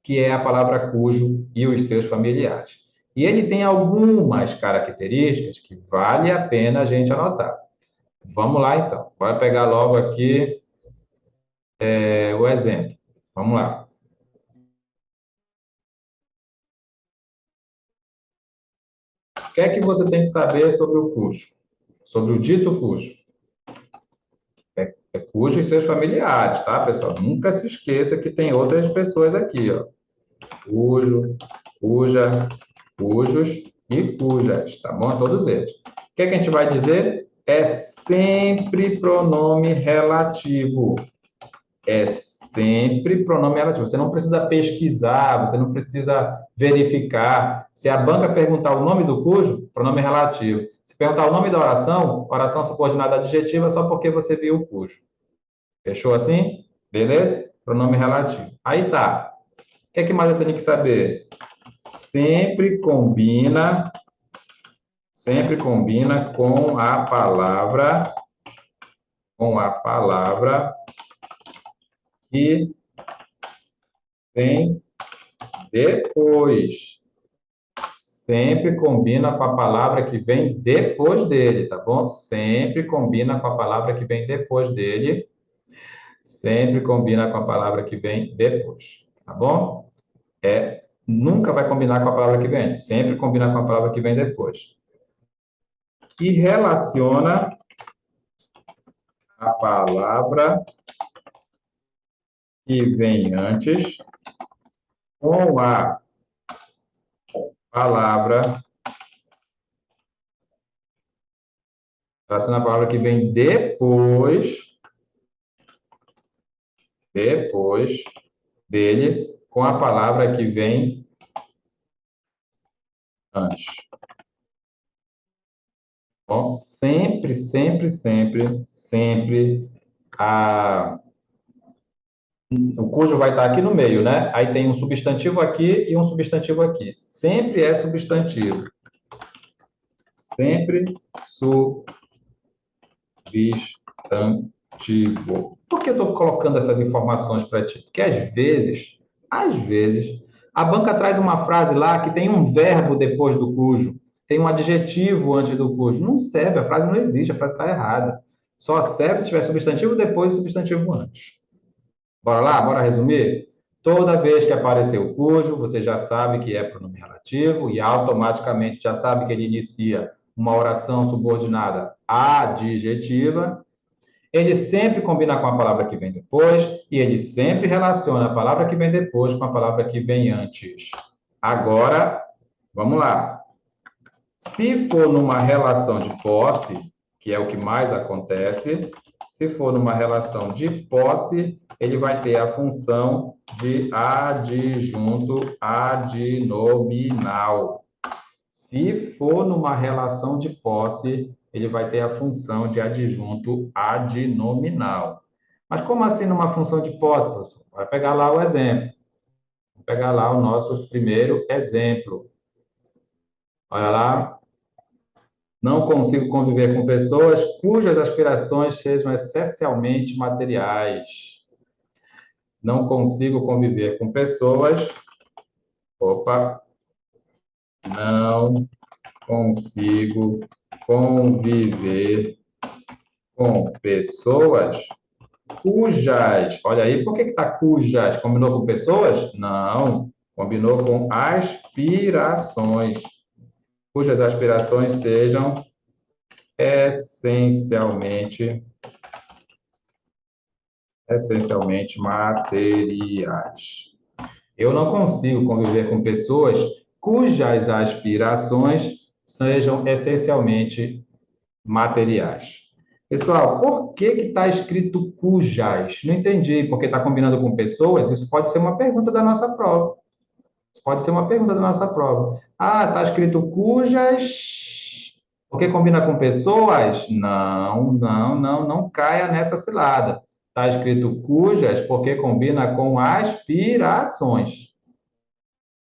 que é a palavra cujo e os seus familiares. E ele tem algumas características que vale a pena a gente anotar. Vamos lá, então. Bora pegar logo aqui o exemplo. Vamos lá. O que é que você tem que saber sobre o cujo? Sobre o dito cujo? É cujo e seus familiares, tá, pessoal? Nunca se esqueça que tem outras pessoas aqui, ó. Cujo, cuja, cujos e cujas, tá bom? Todos eles. O que é que a gente vai dizer? É sempre pronome relativo. É sempre pronome relativo. Você não precisa pesquisar, você não precisa verificar. Se a banca perguntar o nome do cujo, pronome relativo. Se perguntar o nome da oração, oração subordinada adjetiva só porque você viu o cujo. Fechou assim? Beleza? Pronome relativo. Aí tá. O que é que mais eu tenho que saber? Sempre combina com a palavra que vem depois. Sempre combina com a palavra que vem depois dele, tá bom? Sempre combina com a palavra que vem depois dele. Sempre combina com a palavra que vem depois, tá bom? Nunca vai combinar com a palavra que vem antes, sempre combina com a palavra que vem depois. Que relaciona a palavra que vem antes com a palavra, relaciona a palavra que vem depois dele, com a palavra que vem antes. Bom, sempre o cujo vai estar aqui no meio, né? Aí tem um substantivo aqui e um substantivo aqui. Sempre é substantivo. Sempre substantivo. Por que eu estou colocando essas informações para ti? Porque às vezes, a banca traz uma frase lá que tem um verbo depois do cujo, tem um adjetivo antes do cujo. Não serve, a frase não existe, a frase está errada. Só serve se tiver substantivo depois e substantivo antes. Bora lá? Bora resumir? Toda vez que aparecer o cujo, você já sabe que é pronome relativo e automaticamente já sabe que ele inicia uma oração subordinada adjetiva. Ele sempre combina com a palavra que vem depois e ele sempre relaciona a palavra que vem depois com a palavra que vem antes. Agora, vamos lá. Se for numa relação de posse, que é o que mais acontece, se for numa relação de posse, ele vai ter a função de adjunto adnominal. Se for numa relação de posse, ele vai ter a função de adjunto adnominal. Mas como assim numa função de posse, professor? Vai pegar lá o exemplo. Vou pegar lá o nosso primeiro exemplo. Olha lá. Não consigo conviver com pessoas cujas aspirações sejam essencialmente materiais. Não consigo conviver com pessoas. Opa! Não consigo conviver com pessoas cujas. Olha aí, por que está cujas? Combinou com pessoas? Não, combinou com aspirações. Cujas aspirações sejam essencialmente materiais. Eu não consigo conviver com pessoas cujas aspirações sejam essencialmente materiais. Pessoal, por que está escrito cujas? Não entendi, porque está combinando com pessoas? Isso pode ser uma pergunta da nossa prova. Isso pode ser uma pergunta da nossa prova. Ah, está escrito cujas, porque combina com pessoas? Não caia nessa cilada. Está escrito cujas porque combina com aspirações.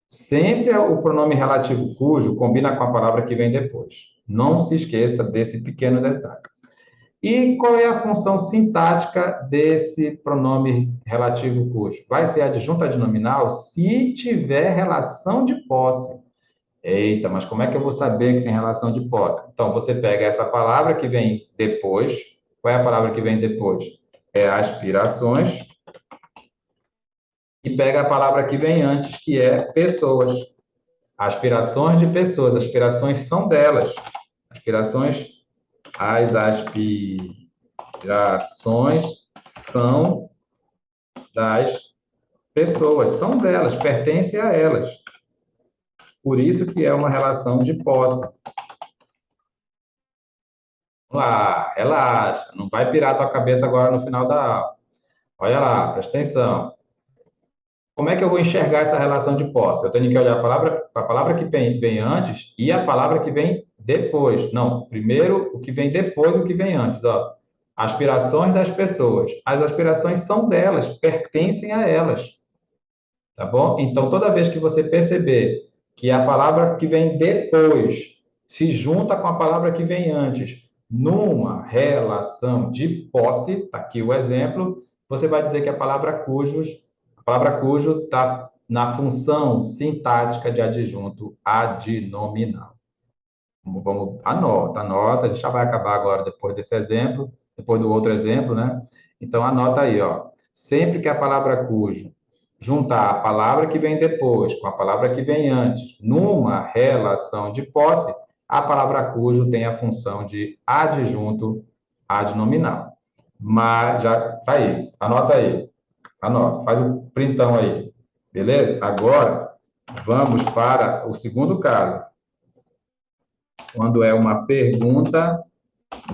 Sempre o pronome relativo cujo combina com a palavra que vem depois. Não se esqueça desse pequeno detalhe. E qual é a função sintática desse pronome relativo cujo? Vai ser adjunto adnominal se tiver relação de posse. Eita, mas como é que eu vou saber que tem relação de posse? Então, você pega essa palavra que vem depois. Qual é a palavra que vem depois? É aspirações. E pega a palavra que vem antes, que é pessoas. Aspirações de pessoas. Aspirações são delas. Aspirações, as aspirações são das pessoas, são delas, pertencem a elas. Por isso que é uma relação de posse. Vamos lá, relaxa, não vai pirar a tua cabeça agora no final da aula. Olha lá, presta atenção. Como é que eu vou enxergar essa relação de posse? Eu tenho que olhar a palavra que vem antes e a palavra que vem depois. Não, primeiro o que vem depois e o que vem antes. Ó. Aspirações das pessoas. As aspirações são delas, pertencem a elas. Tá bom? Então, toda vez que você perceber que a palavra que vem depois se junta com a palavra que vem antes numa relação de posse, tá aqui o exemplo, você vai dizer que a palavra cujo está na função sintática de adjunto adnominal. Anota, a gente já vai acabar agora depois desse exemplo, depois do outro exemplo, né? Então, anota aí, ó. Sempre que a palavra cujo juntar a palavra que vem depois com a palavra que vem antes numa relação de posse, a palavra cujo tem a função de adjunto adnominal. Mas já tá aí, anota, faz o printão aí, beleza? Agora vamos para o segundo caso, quando é uma pergunta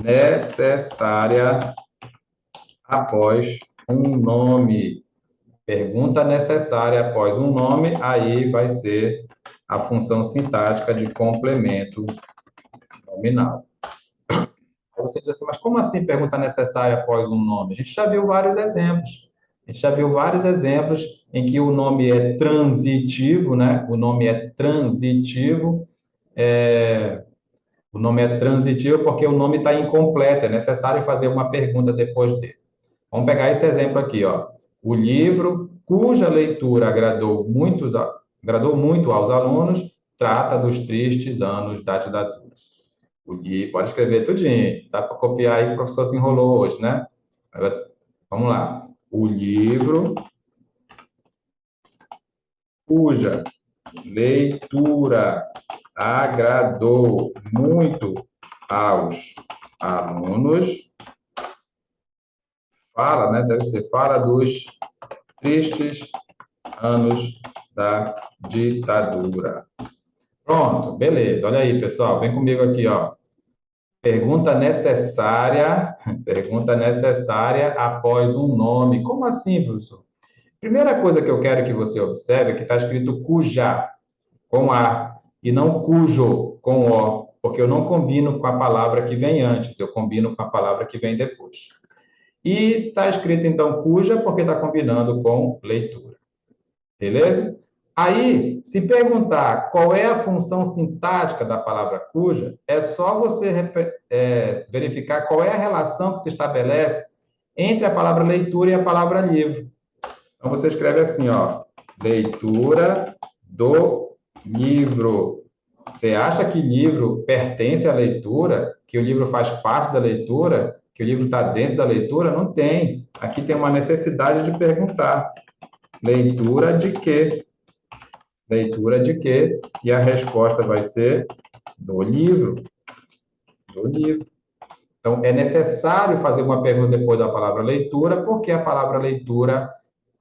necessária após um nome. Pergunta necessária após um nome, aí vai ser a função sintática de complemento nominal. Aí você diz assim, mas como assim pergunta necessária após um nome? A gente já viu vários exemplos. A gente já viu vários exemplos em que o nome é transitivo, né? O nome é transitivo. O nome é transitivo porque o nome está incompleto, é necessário fazer uma pergunta depois dele. Vamos pegar esse exemplo aqui, ó. O livro cuja leitura agradou muito aos alunos trata dos tristes anos da ditadura. Pode escrever tudinho, dá para copiar aí, o professor se enrolou hoje, né? Agora, vamos lá. O livro cuja leitura agradou muito aos alunos fala, né? Deve ser fala dos tristes anos da ditadura. Pronto, beleza. Olha aí, pessoal, vem comigo aqui, ó. Pergunta necessária após um nome. Como assim, professor? Primeira coisa que eu quero que você observe é que está escrito cuja, com A, e não cujo, com O, porque eu não combino com a palavra que vem antes, eu combino com a palavra que vem depois. E está escrito, então, cuja, porque está combinando com leitura. Beleza? Aí, se perguntar qual é a função sintática da palavra cuja, é só você verificar qual é a relação que se estabelece entre a palavra leitura e a palavra livro. Então, você escreve assim, ó, leitura do livro. Você acha que livro pertence à leitura? Que o livro faz parte da leitura? Que o livro está dentro da leitura? Não tem. Aqui tem uma necessidade de perguntar. Leitura de quê? Leitura de quê? E a resposta vai ser do livro. Do livro. Então, é necessário fazer uma pergunta depois da palavra leitura, porque a palavra leitura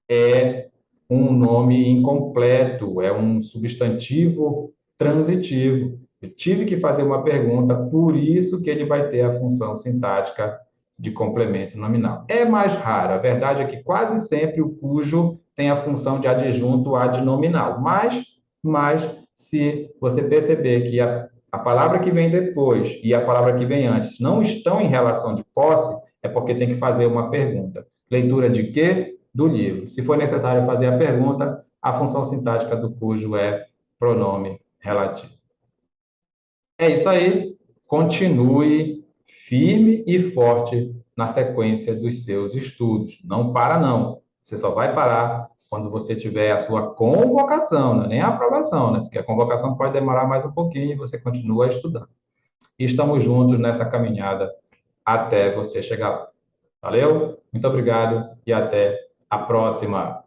é um nome incompleto, é um substantivo transitivo. Eu tive que fazer uma pergunta, por isso que ele vai ter a função sintática de complemento nominal. É mais raro, a verdade é que quase sempre o cujo tem a função de adjunto adnominal, mas se você perceber que a palavra que vem depois e a palavra que vem antes não estão em relação de posse, é porque tem que fazer uma pergunta. Leitura de quê? Do livro. Se for necessário fazer a pergunta, a função sintática do cujo é pronome relativo. É isso aí. Continue firme e forte na sequência dos seus estudos. Não para, não. Você só vai parar quando você tiver a sua convocação, não é nem a aprovação, né? Porque a convocação pode demorar mais um pouquinho e você continua estudando. E estamos juntos nessa caminhada até você chegar lá. Valeu? Muito obrigado e até a próxima.